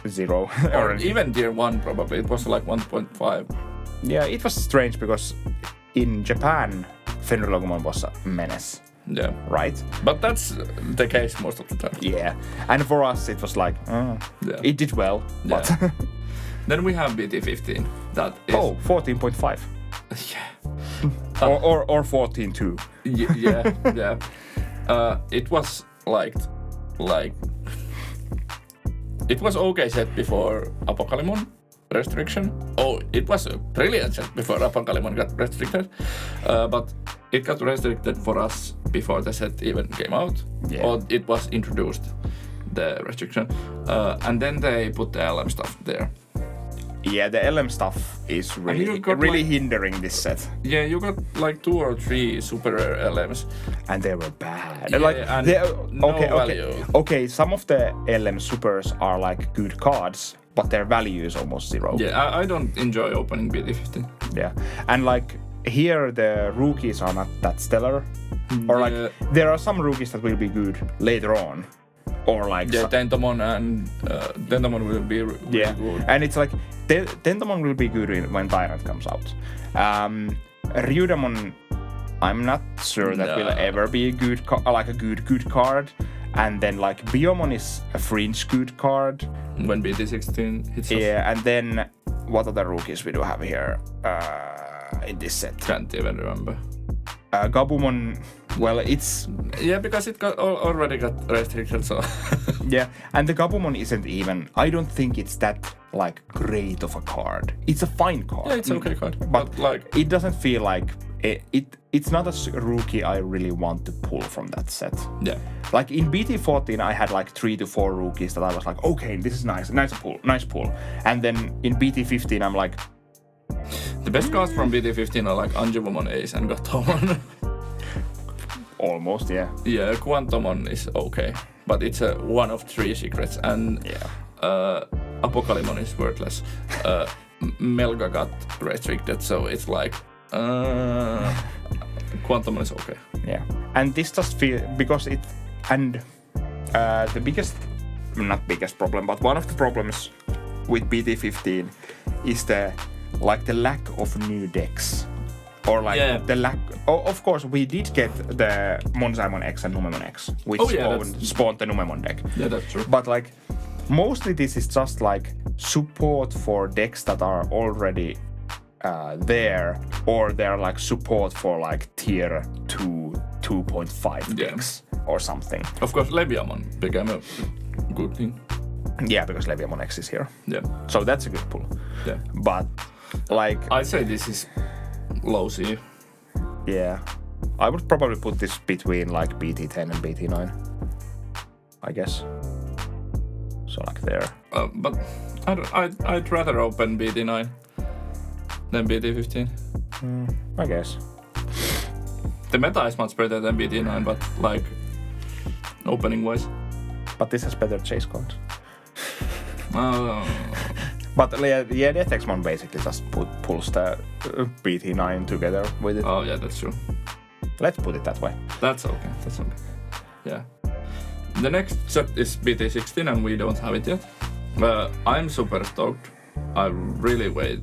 0 or even tier 1 probably. It was like 1.5. Yeah, it was strange because in Japan, Fenrir-Logamon was a menace. Yeah. Right? But that's the case most of the time. Yeah. And for us, it was like, it did well. Yeah. But then we have BT15. That is... 14.5. Yeah. Or 14.2. Yeah. It was like it was okay set before Apocalypse restriction. Oh, it was a brilliant set before Apocalypse got restricted, but it got restricted for us before the set even came out, or it was introduced, the restriction, and then they put the LM stuff there. Yeah, the LM stuff is really hindering this set. Yeah, you got like 2 or 3 super rare LMs, and they were bad. Yeah, like and no value. Okay, some of the LM supers are like good cards, but their value is almost 0. Yeah, I don't enjoy opening BT15. Yeah, and like here the rookies are not that stellar, or like there are some rookies that will be good later on. Or like Tentomon and Tentomon will be really good. And it's like Tentomon will be good when Tyrant comes out. Ryudamon, I'm not sure that will ever be a good good card. And then like Biomon is a fringe good card when BT16 hits. Yeah, and then what other rookies we do have here in this set? Can't even remember. Gabumon, well, it's... Yeah, because it already got restricted, so... Yeah, and the Gabumon isn't even... I don't think it's that, like, great of a card. It's a fine card. Yeah, it's an okay card. But like... It doesn't feel like... It's not a rookie I really want to pull from that set. Yeah. Like, in BT14, I had, like, 3 to 4 rookies that I was like, okay, this is nice pull. And then in BT15, I'm like... The best cards from BT15 are like Anjuvamon Ace and Gatomon. Almost, yeah. Yeah, Quantumon is okay, but it's a 1 of 3 secrets, and Apocalypse is worthless. Melga got restricted, so it's like Quantumon is okay. Yeah, and this just feel because it and the not biggest problem, but one of the problems with BT15 is the lack of new decks. Or like the lack... Oh, of course, we did get the Monzaimon X and Numemon X, which spawned the Numemon deck. Yeah, that's true. But like, mostly this is just like support for decks that are already there, or they're like support for like tier 2, 2.5 decks or something. Of course, Leviamon became a good thing. Yeah, because Leviamon X is here. Yeah. So that's a good pull. Yeah. But like... I'd say this is low C. Yeah. I would probably put this between like BT10 and BT9. I guess. So like there. But I'd rather open BT9 than BT15. I guess. The meta is much better than BT9, but like opening wise. But this has better chase cards. But yeah, the X-Mon basically just pulls the BT9 together with it. Oh yeah, that's true. Let's put it that way. That's okay. Yeah. The next set is BT16 and we don't have it yet. I'm super stoked. I really wait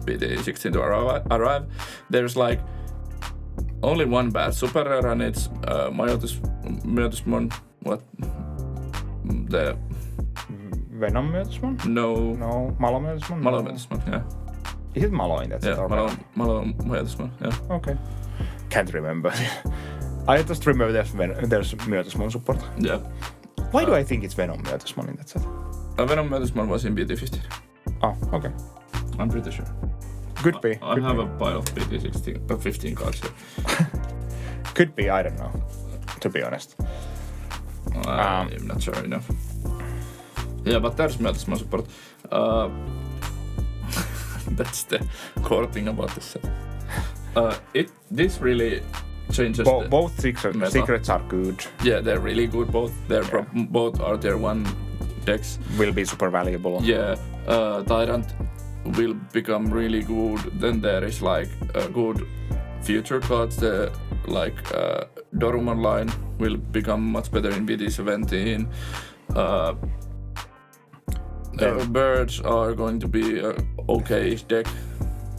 BT16 to arrive. There's like only one bad super rare and it's Myotismon. What? The Venom Myotismon? No. Malo Myotismon? Malo Myotismon, yeah. Is it Malo in that set? Yeah, Malo Myotismon, yeah. Okay. Can't remember. I just remember there's Myotismon support. Yeah. Why do I think it's Venom Myotismon in that set? Venom Myotismon was in BT15. Oh, okay. I'm pretty sure. Could be. I have a pile of BT16, 15 cards here. Could be, I don't know. To be honest. I'm not sure enough. Yeah, but there's Myotismon support. That's the core thing about this set. This really changes both secrets are good. Yeah, they're really good. Both both are tier 1 decks. Will be super valuable. Yeah, Tyrant will become really good. Then there is like good future cards. The Dorumon line will become much better in BT17. Birds are going to be a okay-ish deck.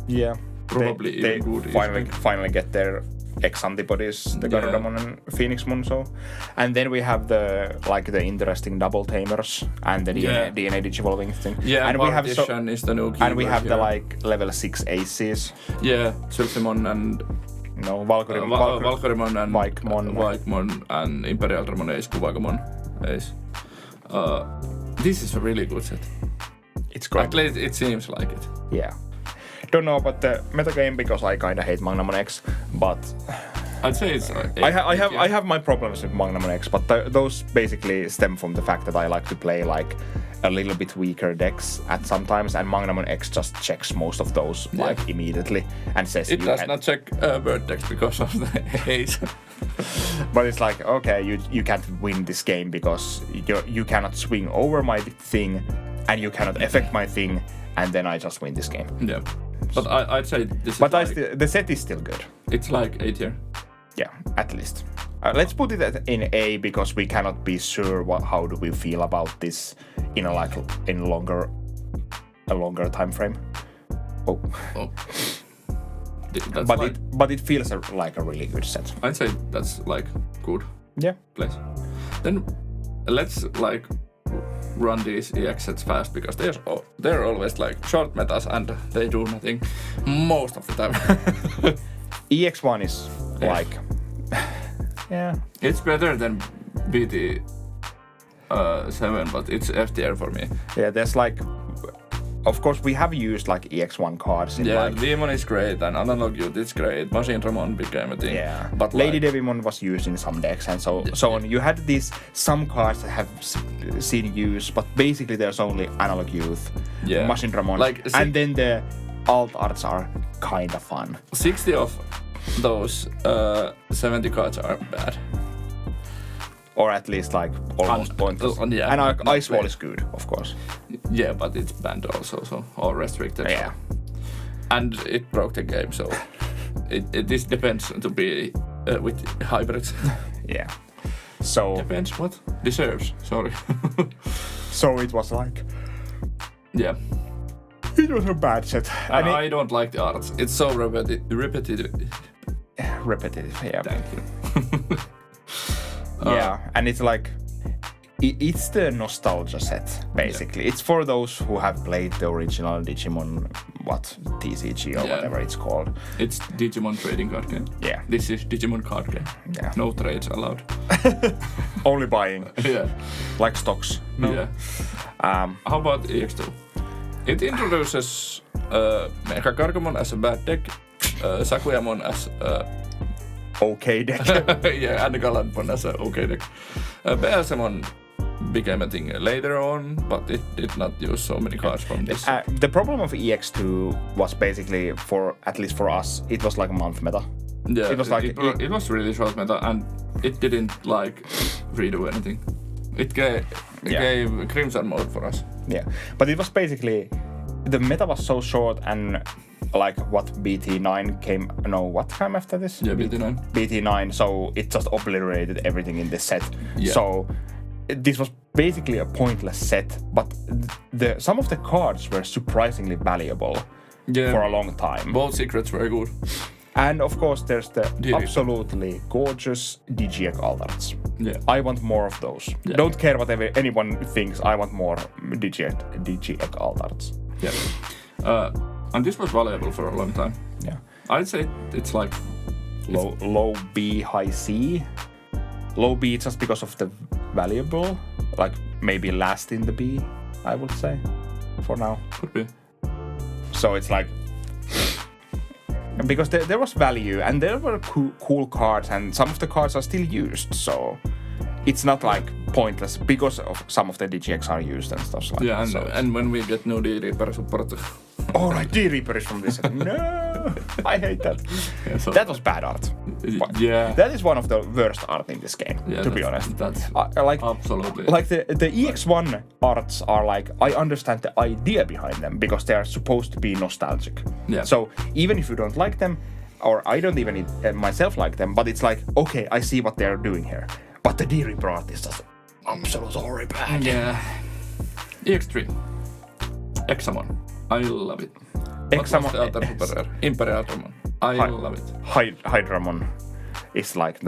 Yeah, probably they good. Finally get their X antibodies, the Garudamon and Phoenixmon. So, and then we have the interesting double tamers and the DNA digivolving thing. Yeah, and we have is the new and we have the level 6 aces. Yeah, Sulfimon and Valkyrimon and Vaikemon and Imperial Dramon Ace, Kuvagamon Ace. this is a really good set. It's great. At least it seems like it. Yeah. Don't know about the metagame because I kinda hate Magnum X, but I'd say it's. I have my problems with Magnum X, but those basically stem from the fact that I like to play like a little bit weaker decks at sometimes, and Magnum X just checks most of those like immediately and says it does not check bird decks because of the haze. But it's like, okay, you can't win this game because you cannot swing over my thing, and you cannot affect my thing, and then I just win this game. Yeah, but I'd say this. But the set is still good. It's like A tier. Yeah, at least. Let's put it in A because we cannot be sure how do we feel about this in a longer time frame. Oh. But it feels like a really good set. I'd say that's like good. Yeah. Place. Then let's like run these EX sets fast because they're always like short metas and they do nothing most of the time. EX1 is like yeah. It's better than BT 7, but it's F tier for me. Yeah, there's like, of course we have used like EX1 cards in like Demon is great and Analog Youth is great. Machine Ramon became a thing. Yeah, but Lady Devimon was used in some decks and so on. You had some cards that have seen use, but basically there's only Analog Youth, Machine Ramon, and then the alt arts are kind of fun. 60 of those 70 cards are bad. Or at least like almost pointless. And Ice Wall is good, of course. Yeah, but it's banned also, so all restricted. Yeah. And it broke the game, so this depends to be with hybrids. Yeah. So depends what deserves. Sorry. So it was like. Yeah. It was a bad set. And I don't like the arts. It's so repetitive. Repetitive, yeah. Thank you. Yeah, and it's like it's the nostalgia set basically. It's for those who have played the original Digimon, TCG or whatever it's called. It's Digimon trading card game. Yeah, this is Digimon card game. Yeah, no trades allowed. Only buying. Yeah, like stocks. No. Yeah. How about EX2? It introduces Mecha Gargomon as a bad deck, Sakuyamon as okay deck. Yeah, and Galantmon as an okay deck. BSMon became a thing later on, but it did not use so many cards from this. The problem of EX2 was basically, at least for us, it was like a month meta. Yeah, it was really short meta, and it didn't like redo anything. It gave Crimson mode for us. Yeah, but it was basically the meta was so short and. Like what BT9 came. No, what came after this? Yeah, BT9. BT9. So it just obliterated everything in this set. Yeah. So this was basically a pointless set, but some of the cards were surprisingly valuable for a long time. Both secrets were good. And of course, there's the absolutely gorgeous DGX Altarts. Yeah. I want more of those. Yeah. Don't care what anyone thinks. I want more DGX Altarts. Yeah. And this was valuable for a long time. Yeah. I'd say it's like low B, high C. Low B just because of the valuable, like maybe last in the B, I would say, for now. Could be. So it's like because there was value and there were cool cards and some of the cards are still used, so it's not like pointless because of some of the DGX are used and stuff like that. Yeah, and when we get no D-Reaper support. Oh, right, D-Reaper is from this. No, I hate that. Yeah, so that was bad art. Yeah. That is one of the worst art in this game, to be honest. That's like, absolutely. Like the EX1 arts are like, I understand the idea behind them because they are supposed to be nostalgic. Yeah. So even if you don't like them, or I don't even myself like them, but it's like, okay, I see what they're doing here. But the D-Reaper art is just absolutely bad. Yeah. EX3. Examon. I love it. Examon. Imperialmon. I love it. Hydramon is like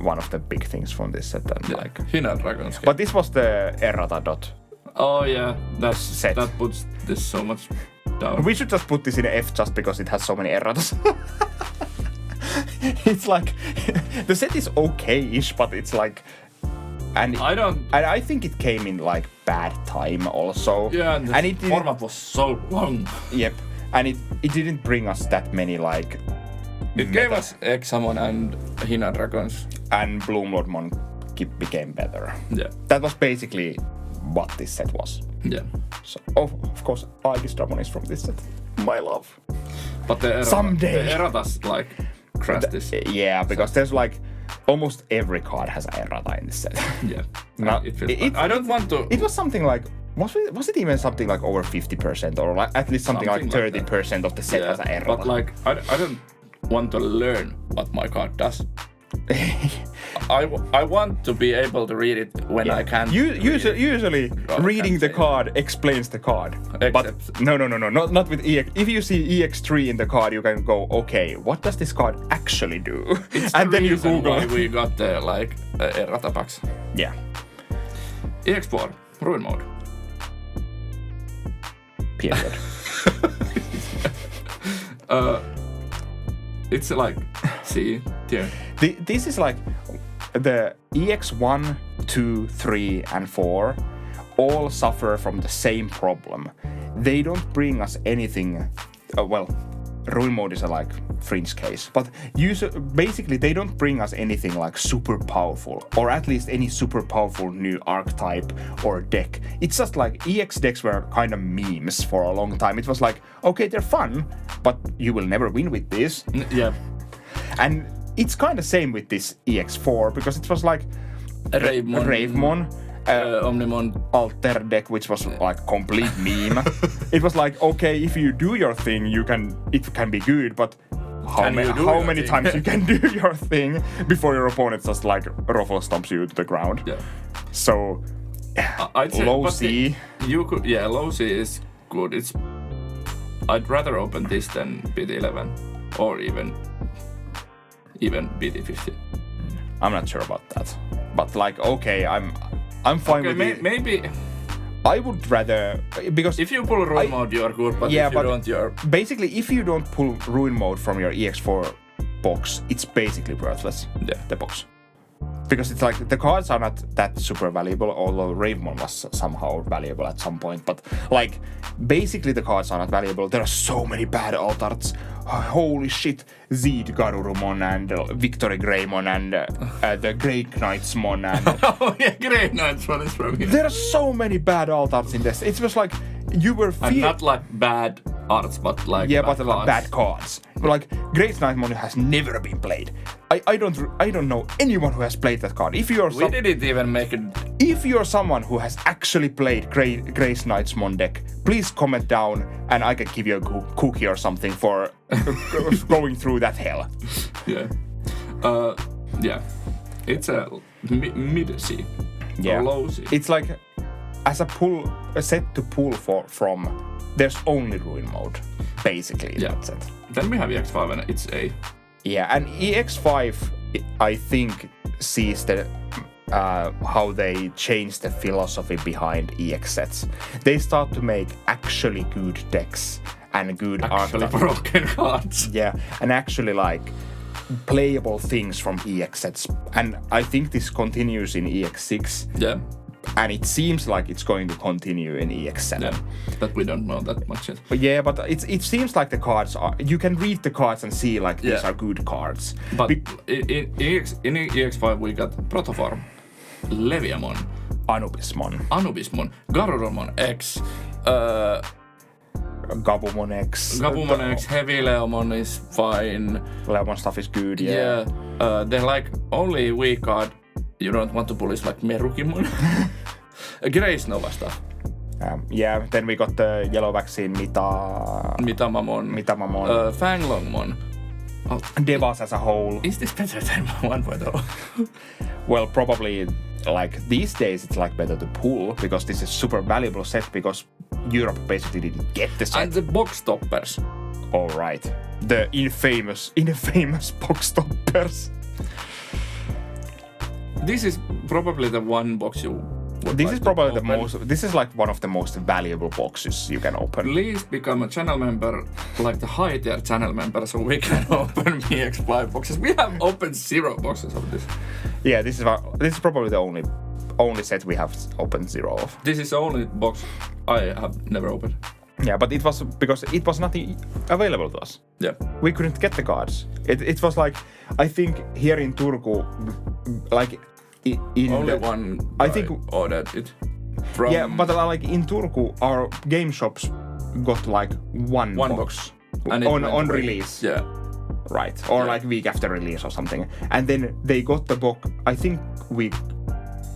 one of the big things from this set. And like Hina Dragons. But this was the errata dot. Oh yeah, set. That puts this so much down. We should just put this in F just because it has so many erratas. It's like the set is okay-ish, but it's like And I don't. And I think it came in like bad time also. Yeah, and it the format was so long. Yep, and it didn't bring us that many like. It gave us Examon and Hina Dragons. And Bloomlordmon became better. Yeah. That was basically what this set was. Yeah. So, of course, Aegis-Dramon is from this set. My love. But Someday. The Eratas like crashed this. Yeah, because there's like almost every card has Errata in this set. Yeah. I don't want to. It was something like. Was it even something like over 50% or like at least something like 30% of the set has Errata? But like I don't want to learn what my card does. I want to be able to read it when I can. Usually, reading the card explains the card. But no, not with EX. If you see EX3 in the card, you can go, okay, what does this card actually do? And then you Google. Why we got the like errata packs. Yeah. EX4 Ruin Mode. Period. It's like C tier. This is like the EX1, 2, 3, and 4 all suffer from the same problem. They don't bring us anything. Ruin Mode is a like fringe case, but basically they don't bring us anything like super powerful, or at least any super powerful new archetype or deck. It's just like EX decks were kind of memes for a long time. It was like, okay, they're fun, but you will never win with this. Yeah. And it's kind of same with this EX4 because it was like Ravemon, Omnimon alter deck, which was like complete meme. It was like, okay, if you do your thing, it can be good, but how many times you can do your thing before your opponent just like ruffle stomps you to the ground. Yeah. So low C. Low C is good. I'd rather open this than BT11 or even BT50. I'm not sure about that, but like, okay, I'm fine with it. Maybe I would rather, because if you pull Ruin Mode, you're good, but if you don't, you're... Basically, if you don't pull Ruin Mode from your EX4 box, it's basically worthless, the box. Because it's like, the cards are not that super valuable, although Ravemon was somehow valuable at some point, but like, basically the cards are not valuable. There are so many bad alt-arts. Holy shit, Zed Garurumon and Victory Greymon and the Grey Knightsmon and... Oh yeah, Grey Knightsmon is from here. There are so many bad alt-arts in this. It was like, you were... And not like bad arts, but like bad cards. But like, Great Knightmon has never been played. I don't know anyone who has played that card. If you're we didn't even make it. If you're someone who has actually played Grace Knightsmon deck, please comment down and I can give you a cookie or something for going through that hell. Yeah. Yeah. It's a mid C. Yeah. Or low C. It's like as a set to pull from. There's only Ruin Mode, basically. Yeah. That's it. Then we have EX5 and it's A. Yeah, and EX5, I think, sees the how they change the philosophy behind EX sets. They start to make actually good decks and good actually broken cards. Yeah, and actually like playable things from EX sets. And I think this continues in EX6. Yeah. And it seems like it's going to continue in EX7. Yeah, but we don't know that much yet. But yeah, but it seems like the cards are... You can read the cards and see like these are good cards. But in EX5 we got Protoform, Leviamon, Anubismon, Garurumon X, Gabumon X. Gabumon X, Heavy Leomon is fine. Leomon stuff is good, yeah. They're like only weak card you don't want to pull is like Merukimon. Grace Nova stuff. Yeah, then we got the Yellow Vaccine Mitamamon. Fanglongmon. Oh, Devas as a whole. Is this better than 1.0? Well, probably like these days it's like better to pull because this is super valuable set because Europe basically didn't get the set. And the box toppers. All right. The infamous box toppers. This is probably the one box you would This like is probably the most... This is like one of the most valuable boxes you can open. Please become a channel member, like the high tier channel member, so we can open EX5 boxes. We have opened 0 boxes of this. Yeah, this is probably the only only set we have opened 0 of. This is the only box I have never opened. Yeah, but it was because it was nothing available to us. Yeah. We couldn't get the cards. It was like, I think here in Turku, like in only one I think ordered it. From yeah, but like in Turku, our game shops got like one box. And on release. Yeah. Right. Or like week after release or something. And then they got the box, I think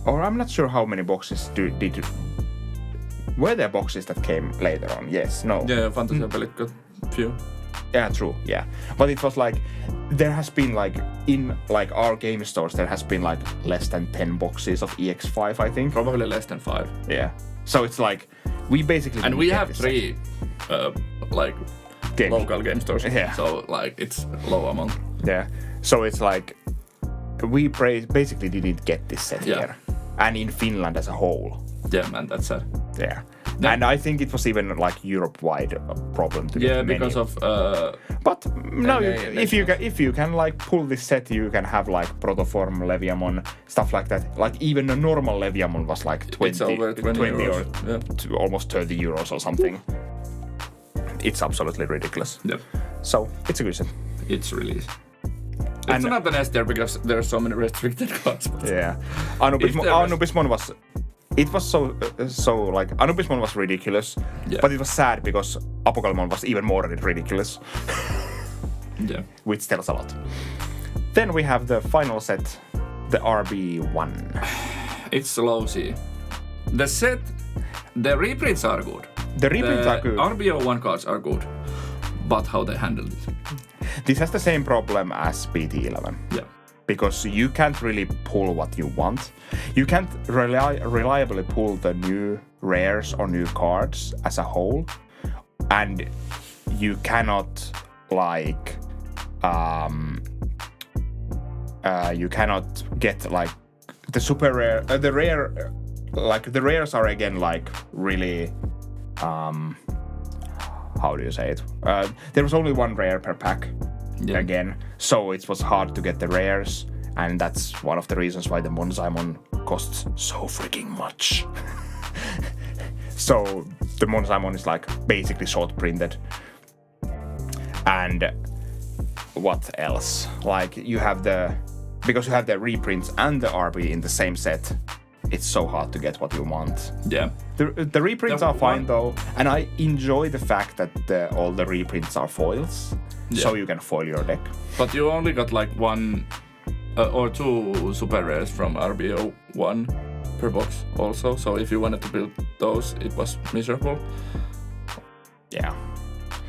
I'm not sure how many boxes did. Were there boxes that came later on? Yes, no. Yeah, Fantasia Pelit got few. Yeah, true, yeah. But it was like, there has been like, in like our game stores, there has been like less than 10 boxes of EX5, I think. Probably less than 5. Yeah. So it's like, we basically... And we have 3, like, local game stores. Yeah. So, like, it's low amount. Yeah. So it's like, we basically didn't get this set here. And in Finland as a whole. Yeah, man, that's sad. Yeah. And I think it was even like Europe-wide problem to get many. Because of... But now, if you can like pull this set, you can have like Protoform, Leviamon, stuff like that. Like even a normal Leviamon was like 20, it's over 20 euros. Or almost 30 euros or something. It's absolutely ridiculous. Yeah. So it's a good set. It's release. It's not an S tier because there are so many restricted cards. Yeah. Anubismon was... It was so like Anubismon was ridiculous, but it was sad because Apokalmon was even more ridiculous. Yeah. Which tells a lot. Then we have the final set, the RB1. It's low C. The set, the reprints are good. The reprints are good. RB01 cards are good, but how they handled it. This has the same problem as BT11. Yeah. Because you can't really pull what you want. You can't reliably pull the new rares or new cards as a whole. And you cannot like you cannot get like the super rare the rare like the rares are again like really how do you say it? There was only one rare per pack. Yeah. Again, so it was hard to get the rares, and that's one of the reasons why the Monzaimon costs so freaking much. So the Monzaimon is like basically short printed. And what else? Like because you have the reprints and the RB in the same set, it's so hard to get what you want. Yeah. The reprints are fine though, and I enjoy the fact that all the reprints are foils. Yeah. So you can foil your deck. But you only got like 1 or 2 super rares from RBO1 per box also. So if you wanted to build those, it was miserable. Yeah.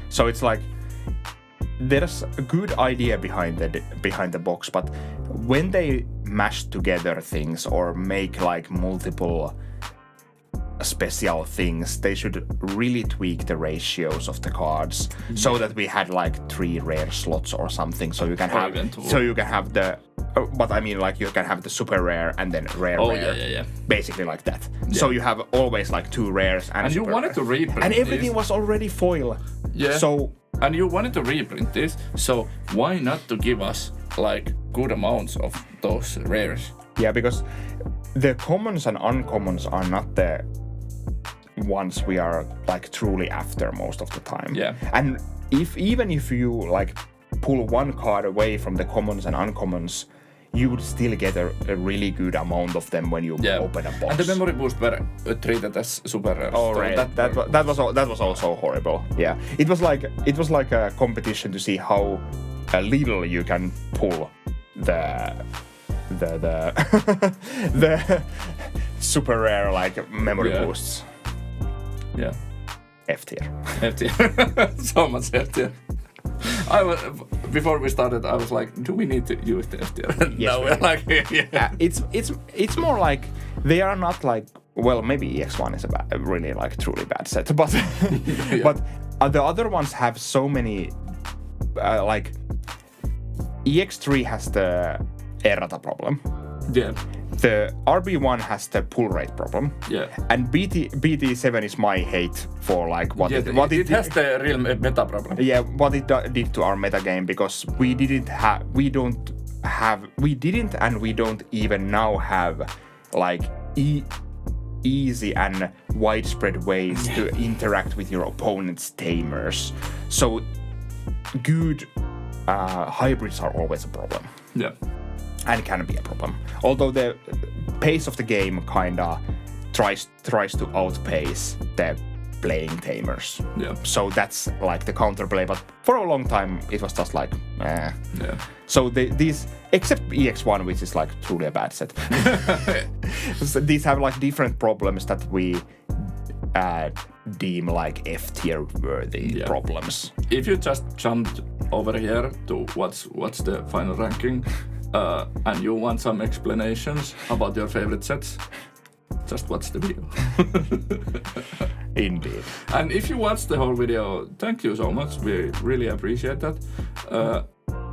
So it's like there's a good idea behind the box, but when they mash together things or make like multiple special things, they should really tweak the ratios of the cards so that we had like 3 rare slots or something, so you can have the but I mean like you can have the super rare and then rare. Yeah. Basically like that. Yeah. So you have always like 2 rares and you wanted to reprint and everything was already foil. Yeah. So and you wanted to reprint this, so why not to give us like good amounts of those rares? Yeah, because the commons and uncommons are not the ones we are like truly after most of the time. Yeah. And even if you like pull one card away from the commons and uncommons, you would still get a really good amount of them when you open a box. And the memory boost were treated as super rare. Oh, so right. That was also horrible. Yeah. It was like a competition to see how little you can pull the the super rare like memory boosts. Yeah. F tier. F tier. So much F tier. Before we started, I was like, do we need to use the F tier? Yes, now we're like, yeah. It's more like they are not like, well, maybe EX1 is a really like truly bad set, but but the other ones have so many like EX3 has the errata problem. Yeah. The RB1 has the pull rate problem. Yeah. And BT7 is my hate for like what it has the real meta problem. Yeah, what it did to our meta game, because we didn't and we don't even now have like easy and widespread ways to interact with your opponent's tamers. So good hybrids are always a problem. Yeah. And can be a problem. Although the pace of the game kinda tries to outpace the playing tamers. Yeah. So that's like the counterplay, but for a long time it was just like, eh. Yeah. So these, except EX1, which is like truly a bad set. So these have like different problems that we deem like F tier worthy problems. If you just jumped over here to what's the final ranking, and you want some explanations about your favorite sets, just watch the video. Indeed. And if you watched the whole video, thank you so much. We really appreciate that.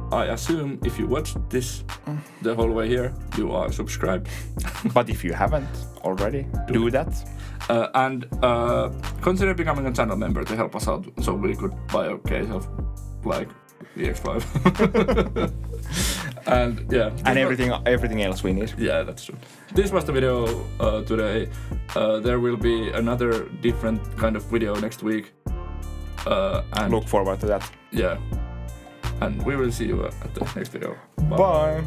I assume if you watched this the whole way here, you are subscribed. But if you haven't already, do that. And consider becoming a channel member to help us out, so we could buy a case of like EX5. And yeah, and everything else we need. Yeah, that's true. This was the video today. There will be another different kind of video next week. And look forward to that. Yeah. And we will see you at the next video. Bye.